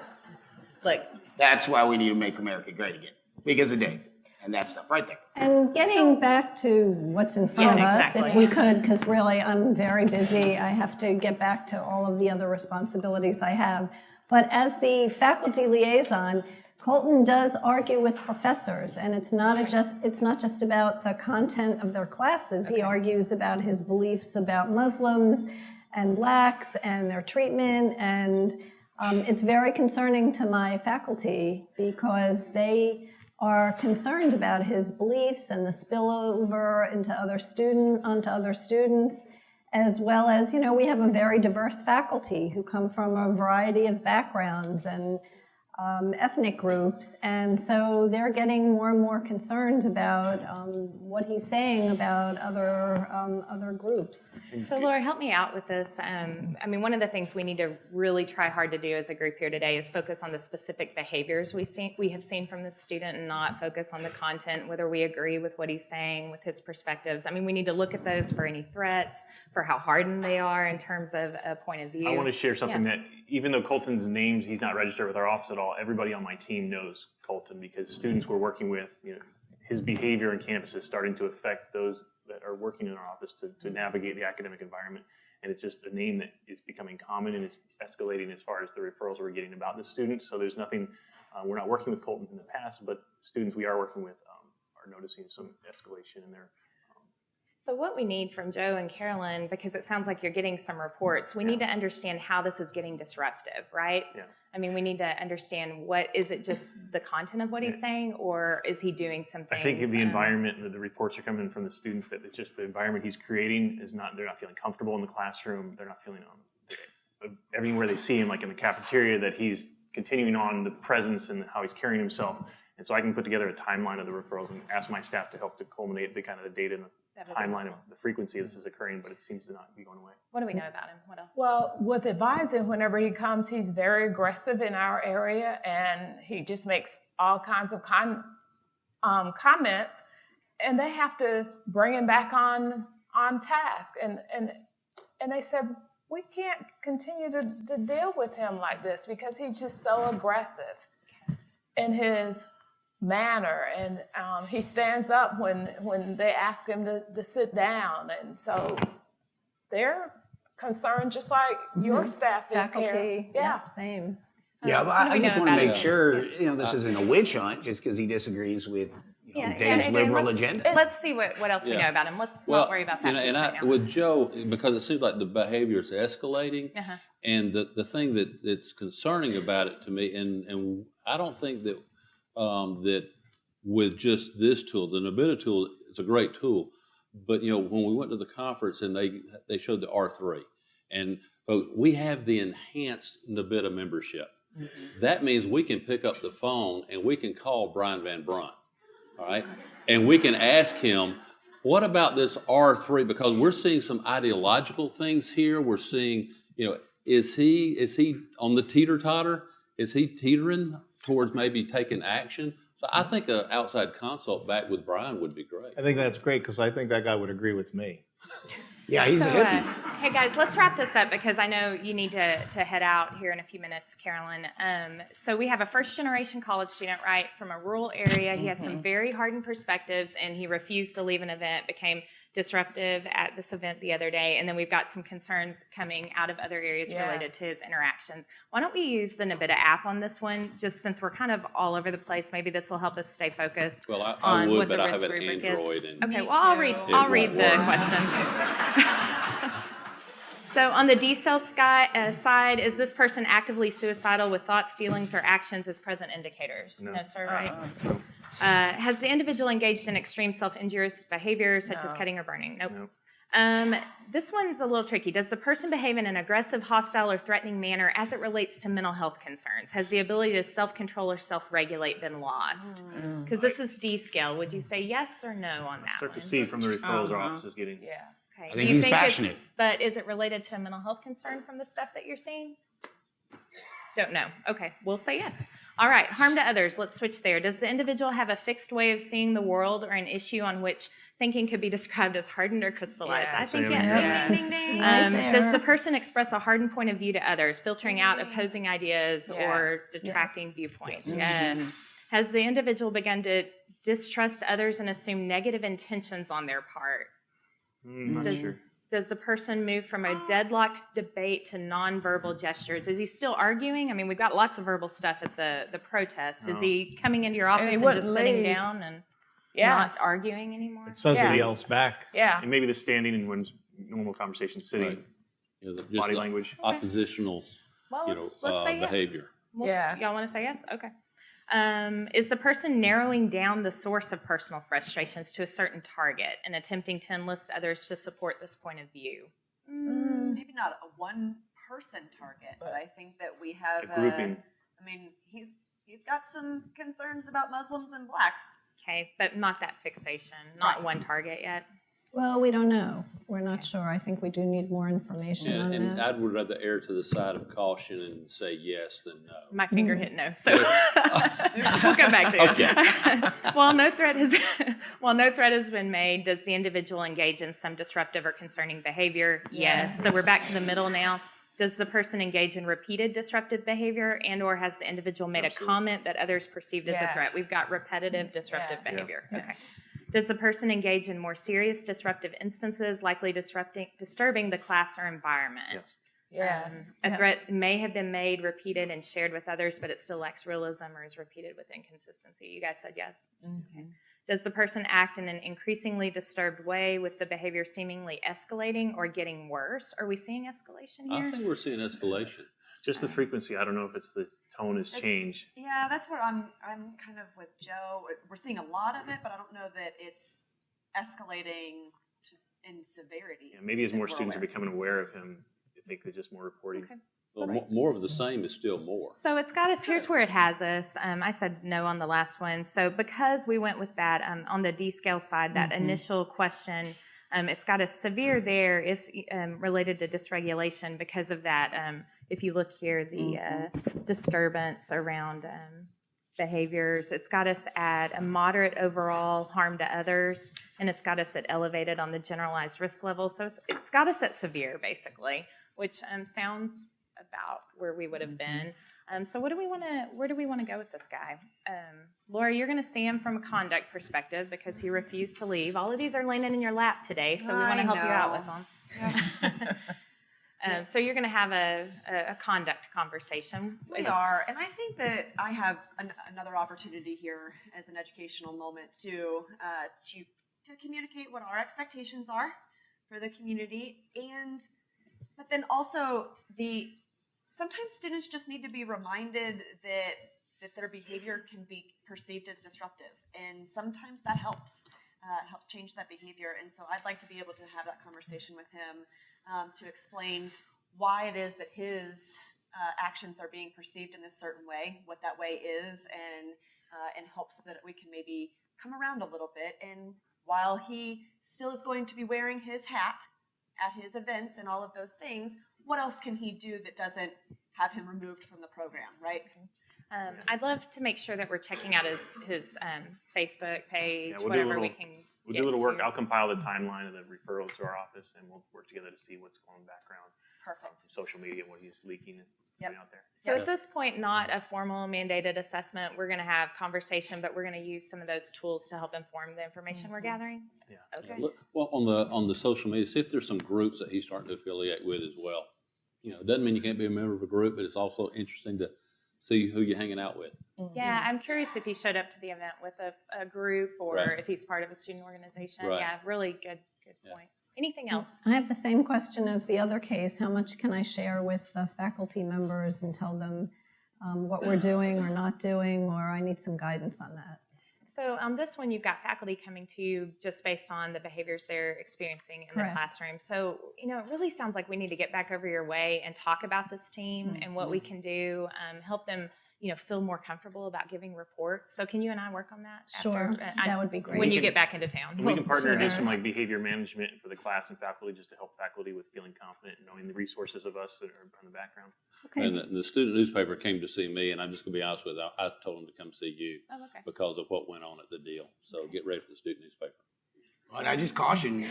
look, That's why we need to make America great again, because of Dave and that stuff right there. And getting back to what's in front Yeah, of us, exactly. if we could, because really I'm very busy. I have to get back to all of the other responsibilities I have. But as the faculty liaison, Colton does argue with professors, and it's not just about the content of their classes. He argues about his beliefs about Muslims and blacks and their treatment, and it's very concerning to my faculty because they are concerned about his beliefs and the spillover onto other students, as well as, you know, we have a very diverse faculty who come from a variety of backgrounds and ethnic groups, and so they're getting more and more concerned about what he's saying about other groups. so Laura, help me out with this. I mean, one of the things we need to really try hard to do as a group here today is focus on the specific behaviors we have seen from this student and not focus on the content, whether we agree with what he's saying, with his perspectives. I mean, we need to look at those for any threats, for how hardened they are in terms of a point of view. I want to share something that even though Colton's names, he's not registered with our office at all, everybody on my team knows Colton because students we're working with, you know, his behavior on campus is starting to affect those that are working in our office to navigate the academic environment. And it's just a name that is becoming common and it's escalating as far as the referrals we're getting about this student. So there's nothing, we're not working with Colton in the past, but students we are working with are noticing some escalation in their So what we need from Joe and Carolyn, because it sounds like you're getting some reports, we need to understand how this is getting disruptive, right? Yeah. I mean, we need to understand is it just the content of what he's saying, or is he doing some things? I think the environment, the reports are coming from the students that it's just the environment he's creating they're not feeling comfortable in the classroom. They're not feeling everywhere they see him, like in the cafeteria, that he's continuing on the presence and how he's carrying himself. And so I can put together a timeline of the referrals and ask my staff to help to culminate the kind of the data and the timeline of the frequency this is occurring, but it seems to not be going away. What do we know about him? What else? Well, with advising, whenever he comes, he's very aggressive in our area, and he just makes all kinds of comments, and they have to bring him back on task. And they said, we can't continue to deal with him like this because he's just so aggressive in his manner, and he stands up when they ask him to sit down, and so they're concerned just like your staff is. Faculty, Yeah. yep, same. Yeah, but what do I we just know want to about make sure, this isn't a witch hunt just because he disagrees with Dave's again, liberal let's- agenda. Let's see what else we know about him. Let's not worry about that piece right now. with Joe, because it seems like the behavior is escalating, Uh-huh. and the thing that's concerning about it to me, and I don't think that that with just this tool, the NABITA tool is a great tool, but when we went to the conference and they showed the R3, and folks, we have the enhanced NABITA membership. Mm-hmm. That means we can pick up the phone and we can call Brian Van Brunt, all right? And we can ask him, what about this R3? Because we're seeing some ideological things here. We're seeing, is he on the teeter-totter? Is he teetering towards maybe taking action? So I think an outside consult back with Brian would be great. I think that's great because I think that guy would agree with me. Yeah, he's So, a hippie. hey guys, let's wrap this up because I know you need to head out here in a few minutes, Carolyn. So we have a first-generation college student, right, from a rural area. He has some very hardened perspectives, and he refused to leave an event, became disruptive at this event the other day, and then we've got some concerns coming out of other areas related to his interactions. Why don't we use the NABITA app on this one, just since we're kind of all over the place? Maybe this will help us stay focused Well, I on would, what but the I risk have an rubric Android. is. And Okay, well, I'll read the won't work. questions. So on the D-cell side, is this person actively suicidal with thoughts, feelings, or actions as present indicators? No, sir, right? Has the individual engaged in extreme self-injurious behavior, such as cutting or burning? Nope. This one's a little tricky. Does the person behave in an aggressive, hostile, or threatening manner as it relates to mental health concerns? Has the ability to self-control or self-regulate been lost? Because this is D-scale. Would you say yes or no on that Start one? to see from the referrals our office is getting. Yeah. Okay. I think Do you he's passionate. But is it related to a mental health concern from the stuff that you're seeing? Don't know. Okay, we'll say yes. All right, harm to others. Let's switch there. Does the individual have a fixed way of seeing the world or an issue on which thinking could be described as hardened or crystallized? I think yes. Ding, ding, ding. Right Does there. the person express a hardened point of view to others, filtering out opposing ideas or Yes. detracting viewpoints? Yes. Has the individual begun to distrust others and assume negative intentions on their part? Not sure. Does the person move from a deadlocked debate to nonverbal gestures? Is he still arguing? I mean, we've got lots of verbal stuff at the protest. Is he coming into your office he and, wouldn't just sitting leave. down and Yes. not arguing anymore? It says that he Yeah. yells back. Yeah. And maybe the standing and when normal conversations, sitting, Right. Just body the language. oppositional, Well, let's say yes. behavior. Yes. Y'all want to say yes? Okay. Is the person narrowing down the source of personal frustrations to a certain target and attempting to enlist others to support this point of view? Maybe not a one-person target, but I think that we have A grouping. I mean, he's got some concerns about Muslims and blacks. Okay, but not that fixation, not Right. one target yet. Well, we don't know. We're not sure. I think we do need more information on And that. I would rather err to the side of caution and say yes than no. My finger hit no, so we'll go back to it. Okay. While no threat has been made, does the individual engage in some disruptive or concerning behavior? Yes. So we're back to the middle now. Does the person engage in repeated disruptive behavior, and/or has the individual made a comment that others perceived as a threat? Yes. We've got repetitive disruptive Yes. behavior. Okay. Does the person engage in more serious disruptive instances, likely disturbing the class or environment? Yes. Yes. A threat may have been made, repeated, and shared with others, but it still lacks realism or is repeated with inconsistency. You guys said yes. Okay. Does the person act in an increasingly disturbed way with the behavior seemingly escalating or getting worse? Are we seeing escalation here? I think we're seeing escalation. Just the frequency. I don't know if it's the tone has changed. Yeah, that's what I'm kind of with Joe. We're seeing a lot of it, but I don't know that it's escalating in severity. Yeah, maybe as that more we're students are aware. becoming aware of him, I think there's just more reporting. Okay. Well, more of the same is still more. So it's got us, here's where it has us. I said no on the last one. So because we went with that, on the D scale side, that initial question, it's got us severe there if related to dysregulation because of that. If you look here, the disturbance around behaviors, it's got us at a moderate overall harm to others, and it's got us at elevated on the generalized risk level. So it's got us at severe, basically, which sounds about where we would have been. So where do we want to go with this guy? Laura, you're going to see him from a conduct perspective because he refused to leave. All of these are landing in your lap today, so we want to help you out with them. So you're going to have a conduct conversation. We are, and I think that I have another opportunity here as an educational moment to communicate what our expectations are for the community, but then also sometimes students just need to be reminded that their behavior can be perceived as disruptive, and sometimes that helps change that behavior. And so I'd like to be able to have that conversation with him to explain why it is that his actions are being perceived in a certain way, what that way is, and hopes that we can maybe come around a little bit. And while he still is going to be wearing his hat at his events and all of those things, what else can he do that doesn't have him removed from the program, right? I'd love to make sure that we're checking out his Facebook page, Yeah, whatever we can. We'll do a little work. I'll compile the timeline of the referrals to our office, and we'll work together to see what's going background. Perfect. Social media, what he's leaking and putting out there. So at this point, not a formal mandated assessment. We're going to have conversation, but we're going to use some of those tools to help inform the information we're gathering. Yeah. Okay. Look, well, on the social media, see if there's some groups that he's starting to affiliate with as well. It doesn't mean you can't be a member of a group, but it's also interesting to see who you're hanging out with. Yeah, I'm curious if he showed up to the event with a group or Right. if he's part of a student organization. Right. Yeah, really good point. Anything else? I have the same question as the other case. How much can I share with the faculty members and tell them what we're doing or not doing, or I need some guidance on that? So on this one, you've got faculty coming to you just based on the behaviors they're experiencing in the classroom. So, it really sounds like we need to get back over your way and talk about this team and what we can do, help them, feel more comfortable about giving reports. So can you and I work on that? Sure, that would be great. When you get back into town. And we can partner and do Sure. some behavior management for the class and faculty, just to help faculty with feeling confident and knowing the resources of us that are in the background. Okay. And the student newspaper came to see me, and I'm just going to be honest with you, I told them to come see you Oh, okay. because of what went on at the deal. So get ready for the student newspaper. But I just caution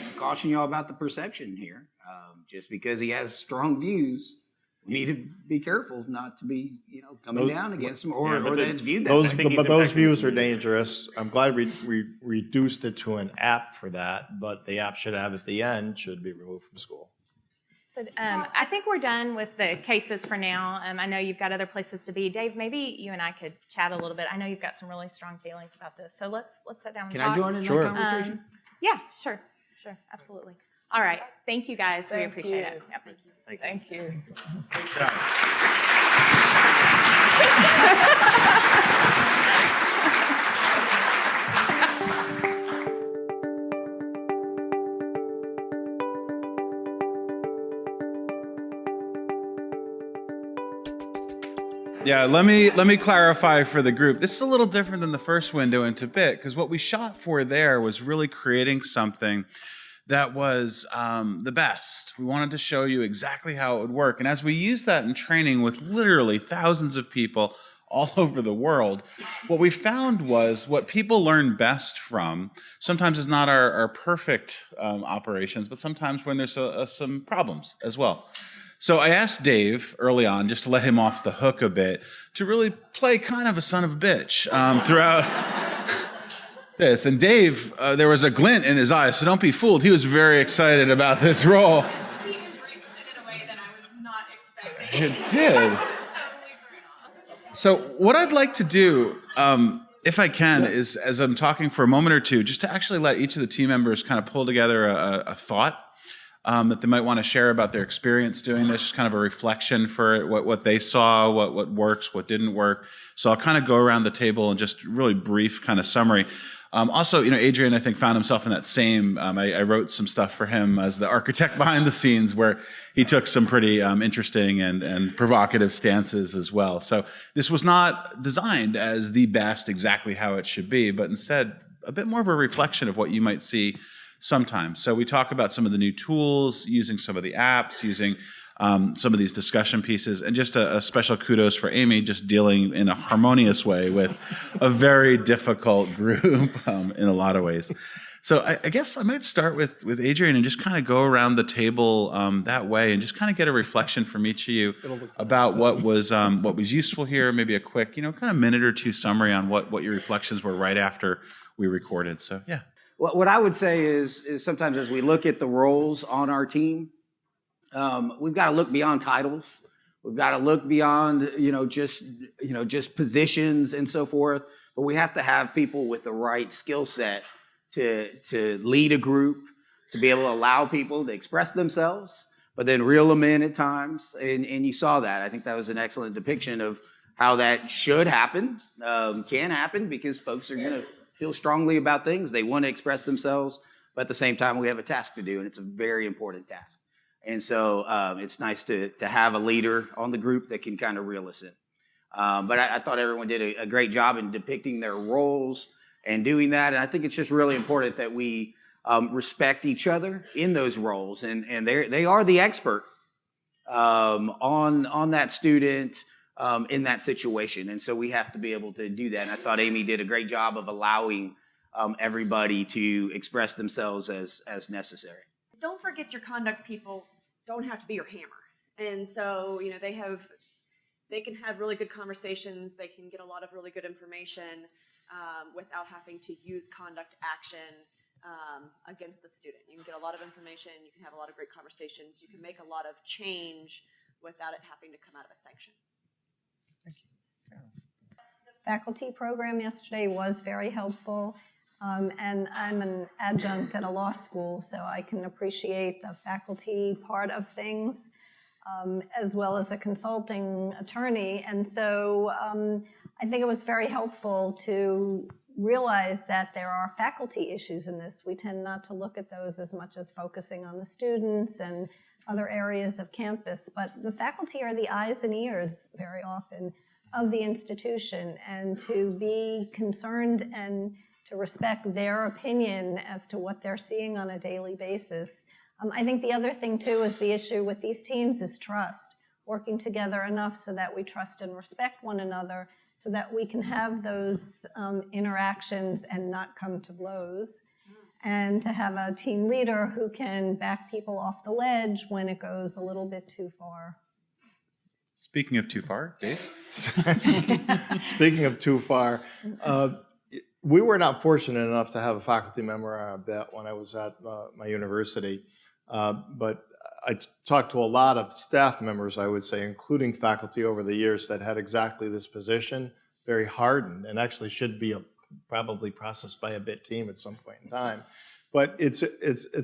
y'all about the perception here. Just because he has strong views, we need to be careful not to be, coming down against him, or that it's viewed that way. think Those he's views are impacting- dangerous. I'm glad we reduced it to an app for that, but the app should have at the end should be removed from school. So I think we're done with the cases for now. I know you've got other places to be. Dave, maybe you and I could chat a little bit. I know you've got some really strong feelings about this. So let's sit down and Can talk. I join in Sure. that conversation? Yeah, sure, absolutely. All right, thank you guys. We Thank appreciate you. it. Yep. Thank you. Great job. Yeah, let me clarify for the group. This is a little different than the first window into BIT, because what we shot for there was really creating something that was the best. We wanted to show you exactly how it would work. And as we use that in training with literally thousands of people all over the world, what we found was what people learn best from sometimes is not our perfect operations, but sometimes when there's some problems as well. So I asked Dave early on, just to let him off the hook a bit, to really play kind of a son of a bitch throughout this. And Dave, there was a glint in his eyes, so don't be fooled. He was very excited about this role. He embraced it in a way that I was not It did. So what I'd like to do, if I can, is as I'm talking for a moment or two, just to actually let each of the team members kind of pull together a thought that they might want to share about their experience doing this, just kind of a reflection for what they saw, what works, what didn't work. So I'll kind of go around the table and just really brief kind of summary. Also, Adrian, I think, found himself in that same, I wrote some stuff for him as the architect behind the scenes where he took some pretty interesting and provocative stances as well. So this was not designed as the best, exactly how it should be, but instead a bit more of a reflection of what you might see sometimes. So we talk about some of the new tools, using some of the apps, using some of these discussion pieces, and just a special kudos for Amy, just dealing in a harmonious way with a very difficult group in a lot of ways. So I guess I might start with Adrian and just kind of go around the table that way and just kind of get a reflection from each of you about what was useful here, maybe a quick, kind of minute or two summary on what your reflections were right after we recorded. So, yeah. What I would say is sometimes as we look at the roles on our team, we've got to look beyond titles. We've got to look beyond, just positions and so forth. But we have to have people with the right skill set to lead a group, to be able to allow people to express themselves, but then reel them in at times. And you saw that. I think that was an excellent depiction of how that should happen, can happen, because folks are going to feel strongly about things. They want to express themselves, but at the same time, we have a task to do, and it's a very important task. And so it's nice to have a leader on the group that can kind of reel us in. But I thought everyone did a great job in depicting their roles and doing that. And I think it's just really important that we respect each other in those roles. And they are the expert on that student in that situation. And so we have to be able to do that. And I thought Amy did a great job of allowing everybody to express themselves as necessary. Don't forget your conduct people don't have to be your hammer. And so, they can have really good conversations. They can get a lot of really good information without having to use conduct action against the student. You can get a lot of information. You can have a lot of great conversations. You can make a lot of change without it having to come out of a sanction. Thank you. The faculty program yesterday was very helpful. And I'm an adjunct at a law school, so I can appreciate the faculty part of things, as well as a consulting attorney. And so I think it was very helpful to realize that there are faculty issues in this. We tend not to look at those as much as focusing on the students and other areas of campus, but the faculty are the eyes and ears very often of the institution, and to be concerned and to respect their opinion as to what they're seeing on a daily basis. I think the other thing too is the issue with these teams is trust, working together enough so that we trust and respect one another so that we can have those interactions and not come to blows, and to have a team leader who can back people off the ledge when it goes a little bit too far. Speaking of too far, Dave? Speaking of too far, we were not fortunate enough to have a faculty member on our bet when I was at my university, but I talked to a lot of staff members, I would say, including faculty over the years that had exactly this position, very hardened, and actually should be probably processed by a bit team at some point in time. But it's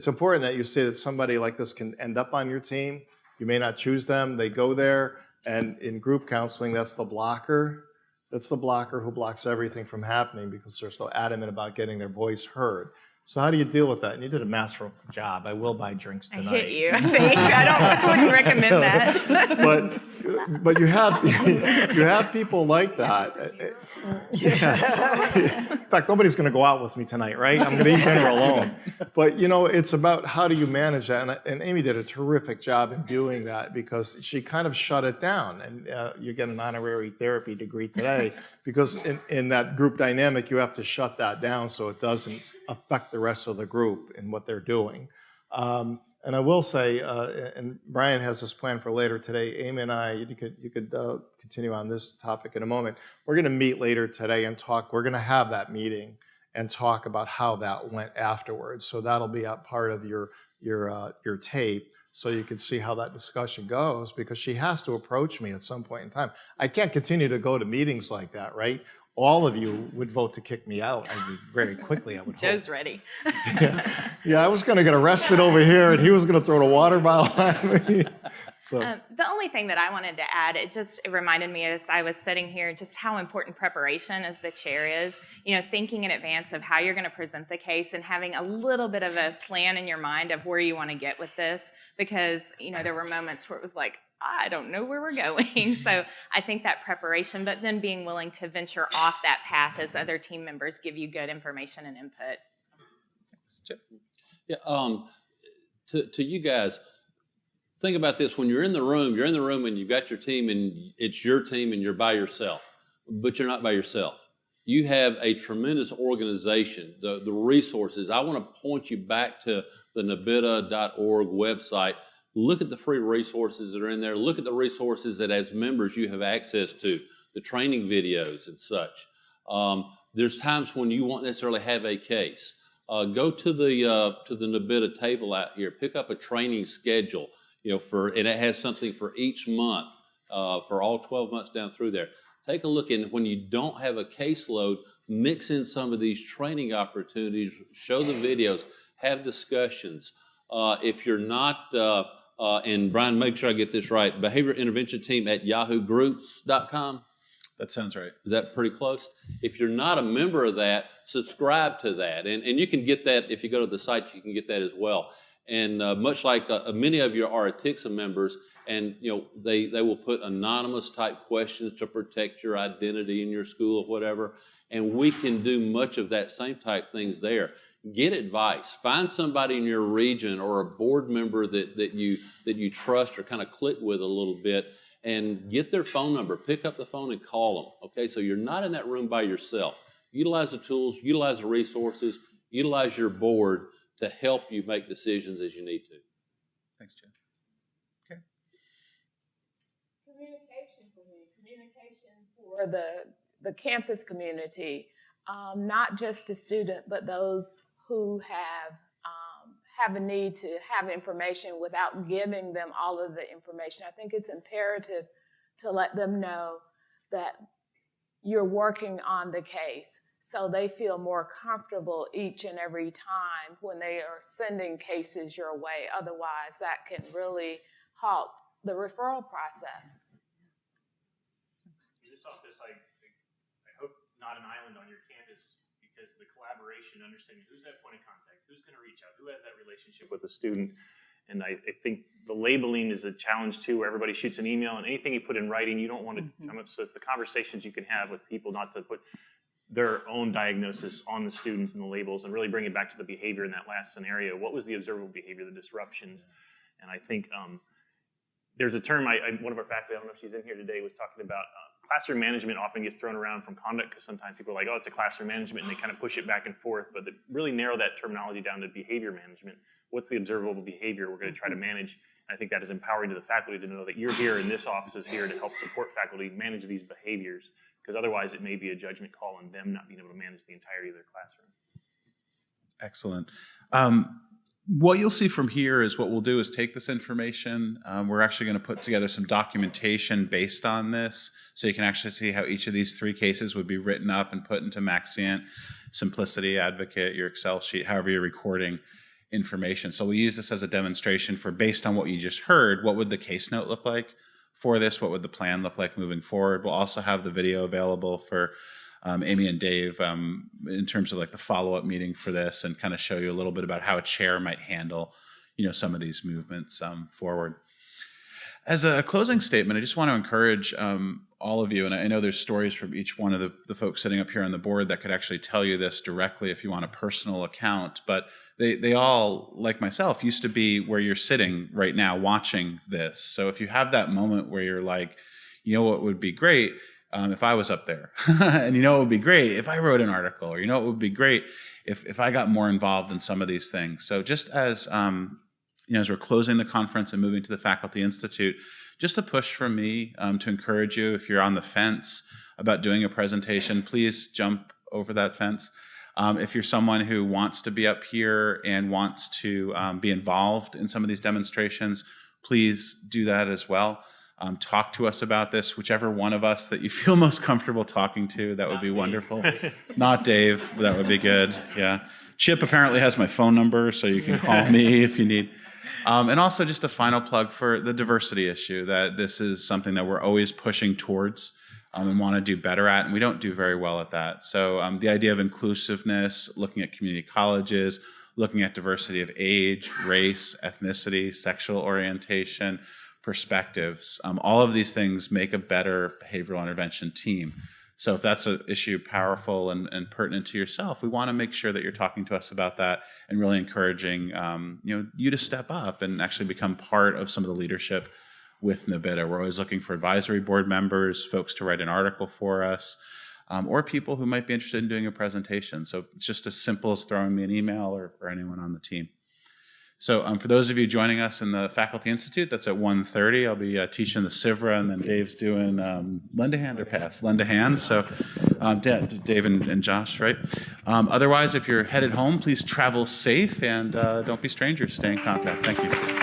important that you say that somebody like this can end up on your team. You may not choose them, they go there, and in group counseling, that's the blocker. That's the blocker who blocks everything from happening because they're so adamant about getting their voice heard. So how do you deal with that? And you did a masterful job. I will buy drinks tonight. I hit you. I wouldn't recommend that. but you have people like that. Yeah. In fact, nobody's going to go out with me tonight, right? I'm going to eat dinner alone. But it's about how do you manage that? And Amy did a terrific job in doing that because she kind of shut it down. And you get an honorary therapy degree today because in that group dynamic, you have to shut that down so it doesn't affect the rest of the group and what they're doing. And I will say, and Brian has this plan for later today, Amy and I, you could continue on this topic in a moment. We're going to meet later today and talk. We're going to have that meeting and talk about how that went afterwards. So that'll be a part of your tape so you can see how that discussion goes, because she has to approach me at some point in time. I can't continue to go to meetings like that, right? All of you would vote to kick me out. I mean, very quickly, I would hope. Joe's ready. Yeah, I was going to get arrested over here, and he was going to throw the water bottle at me. So. The only thing that I wanted to add, it reminded me as I was sitting here just how important preparation as the chair is. Thinking in advance of how you're going to present the case and having a little bit of a plan in your mind of where you want to get with this, because there were moments where it was like, I don't know where we're going. So I think that preparation, but then being willing to venture off that path as other team members give you good information and input. Yeah. To you guys, think about this. When you're in the room and you've got your team and it's your team and you're by yourself, but you're not by yourself. You have a tremendous organization, the resources. I want to point you back to the NABITA.org website. Look at the free resources that are in there. Look at the resources that as members you have access to, the training videos and such. There's times when you won't necessarily have a case. Go to the NABITA table out here. Pick up a training schedule, and it has something for each month, for all 12 months down through there. Take a look, and when you don't have a caseload, mix in some of these training opportunities, show the videos, have discussions. If you're not, and Brian, make sure I get this right, behavior intervention team at yahoogroups.com. That sounds right. Is that pretty close? If you're not a member of that, subscribe to that. And you can get that, if you go to the site, you can get that as well. And much like many of you are ATIXA members, and they will put anonymous type questions to protect your identity in your school or whatever. And we can do much of that same type things there. Get advice. Find somebody in your region or a board member that you trust or kind of click with a little bit, and get their phone number. Pick up the phone and call them. Okay, so you're not in that room by yourself. Utilize the tools, utilize the resources, utilize your board to help you make decisions as you need to. Thanks, Jim. Okay. Communication for me, communication for the campus community, not just the student, but those who have a need to have information without giving them all of the information. I think it's imperative to let them know that you're working on the case, so they feel more comfortable each and every time when they are sending cases your way. Otherwise, that can really halt the referral process. In this office, I hope not an island on your campus, because the collaboration, understanding who's that point of contact, who's going to reach out, who has that relationship with the student. And I think the labeling is a challenge too, where everybody shoots an email, and anything you put in writing, you don't want to come up. So it's the conversations you can have with people, not to put their own diagnosis on the students and the labels, and really bring it back to the behavior in that last scenario. What was the observable behavior, the disruptions? And I think there's a term, one of our faculty, I don't know if she's in here today, was talking about classroom management often gets thrown around from conduct, because sometimes people are like, oh, it's a classroom management, and they kind of push it back and forth. But to really narrow that terminology down to behavior management, what's the observable behavior we're going to try to manage? And I think that is empowering to the faculty to know that you're here and this office is here to help support faculty manage these behaviors, because otherwise it may be a judgment call on them not being able to manage the entirety of their classroom. Excellent. What you'll see from here is what we'll do is take this information. We're actually going to put together some documentation based on this, so you can actually see how each of these 3 cases would be written up and put into Maxient, Simplicity, Advocate, your Excel sheet, however you're recording information. So we'll use this as a demonstration for, based on what you just heard, what would the case note look like for this? What would the plan look like moving forward? We'll also have the video available for Amy and Dave in terms of like the follow-up meeting for this, and kind of show you a little bit about how a chair might handle, some of these movements forward. As a closing statement, I just want to encourage all of you, and I know there's stories from each one of the folks sitting up here on the board that could actually tell you this directly if you want a personal account, but they all, like myself, used to be where you're sitting right now watching this. So if you have that moment where you're like, what would be great if I was up there, and it would be great if I wrote an article, or it would be great if I got more involved in some of these things. So just as as we're closing the conference and moving to the Faculty Institute, just a push from me to encourage you, if you're on the fence about doing a presentation, please jump over that fence. If you're someone who wants to be up here and wants to be involved in some of these demonstrations, please do that as well. Talk to us about this, whichever one of us that you feel most comfortable talking to, that would be wonderful. Not Dave, that would be good, yeah. Chip apparently has my phone number, so you can call me if you need. And also just a final plug for the diversity issue, that this is something that we're always pushing towards and want to do better at, and we don't do very well at that. So the idea of inclusiveness, looking at community colleges, looking at diversity of age, race, ethnicity, sexual orientation, perspectives, all of these things make a better behavioral intervention team. So if that's an issue powerful and pertinent to yourself, we want to make sure that you're talking to us about that and really encouraging you to step up and actually become part of some of the leadership with NABITA. We're always looking for advisory board members, folks to write an article for us, or people who might be interested in doing a presentation. So it's just as simple as throwing me an email or anyone on the team. So for those of you joining us in the Faculty Institute, that's at 1:30. I'll be teaching the CIVRA, and then Dave's doing lend a hand or pass? Lend a hand. So Dave and Josh, right? Otherwise, if you're headed home, please travel safe and don't be strangers. Stay in contact. Thank you.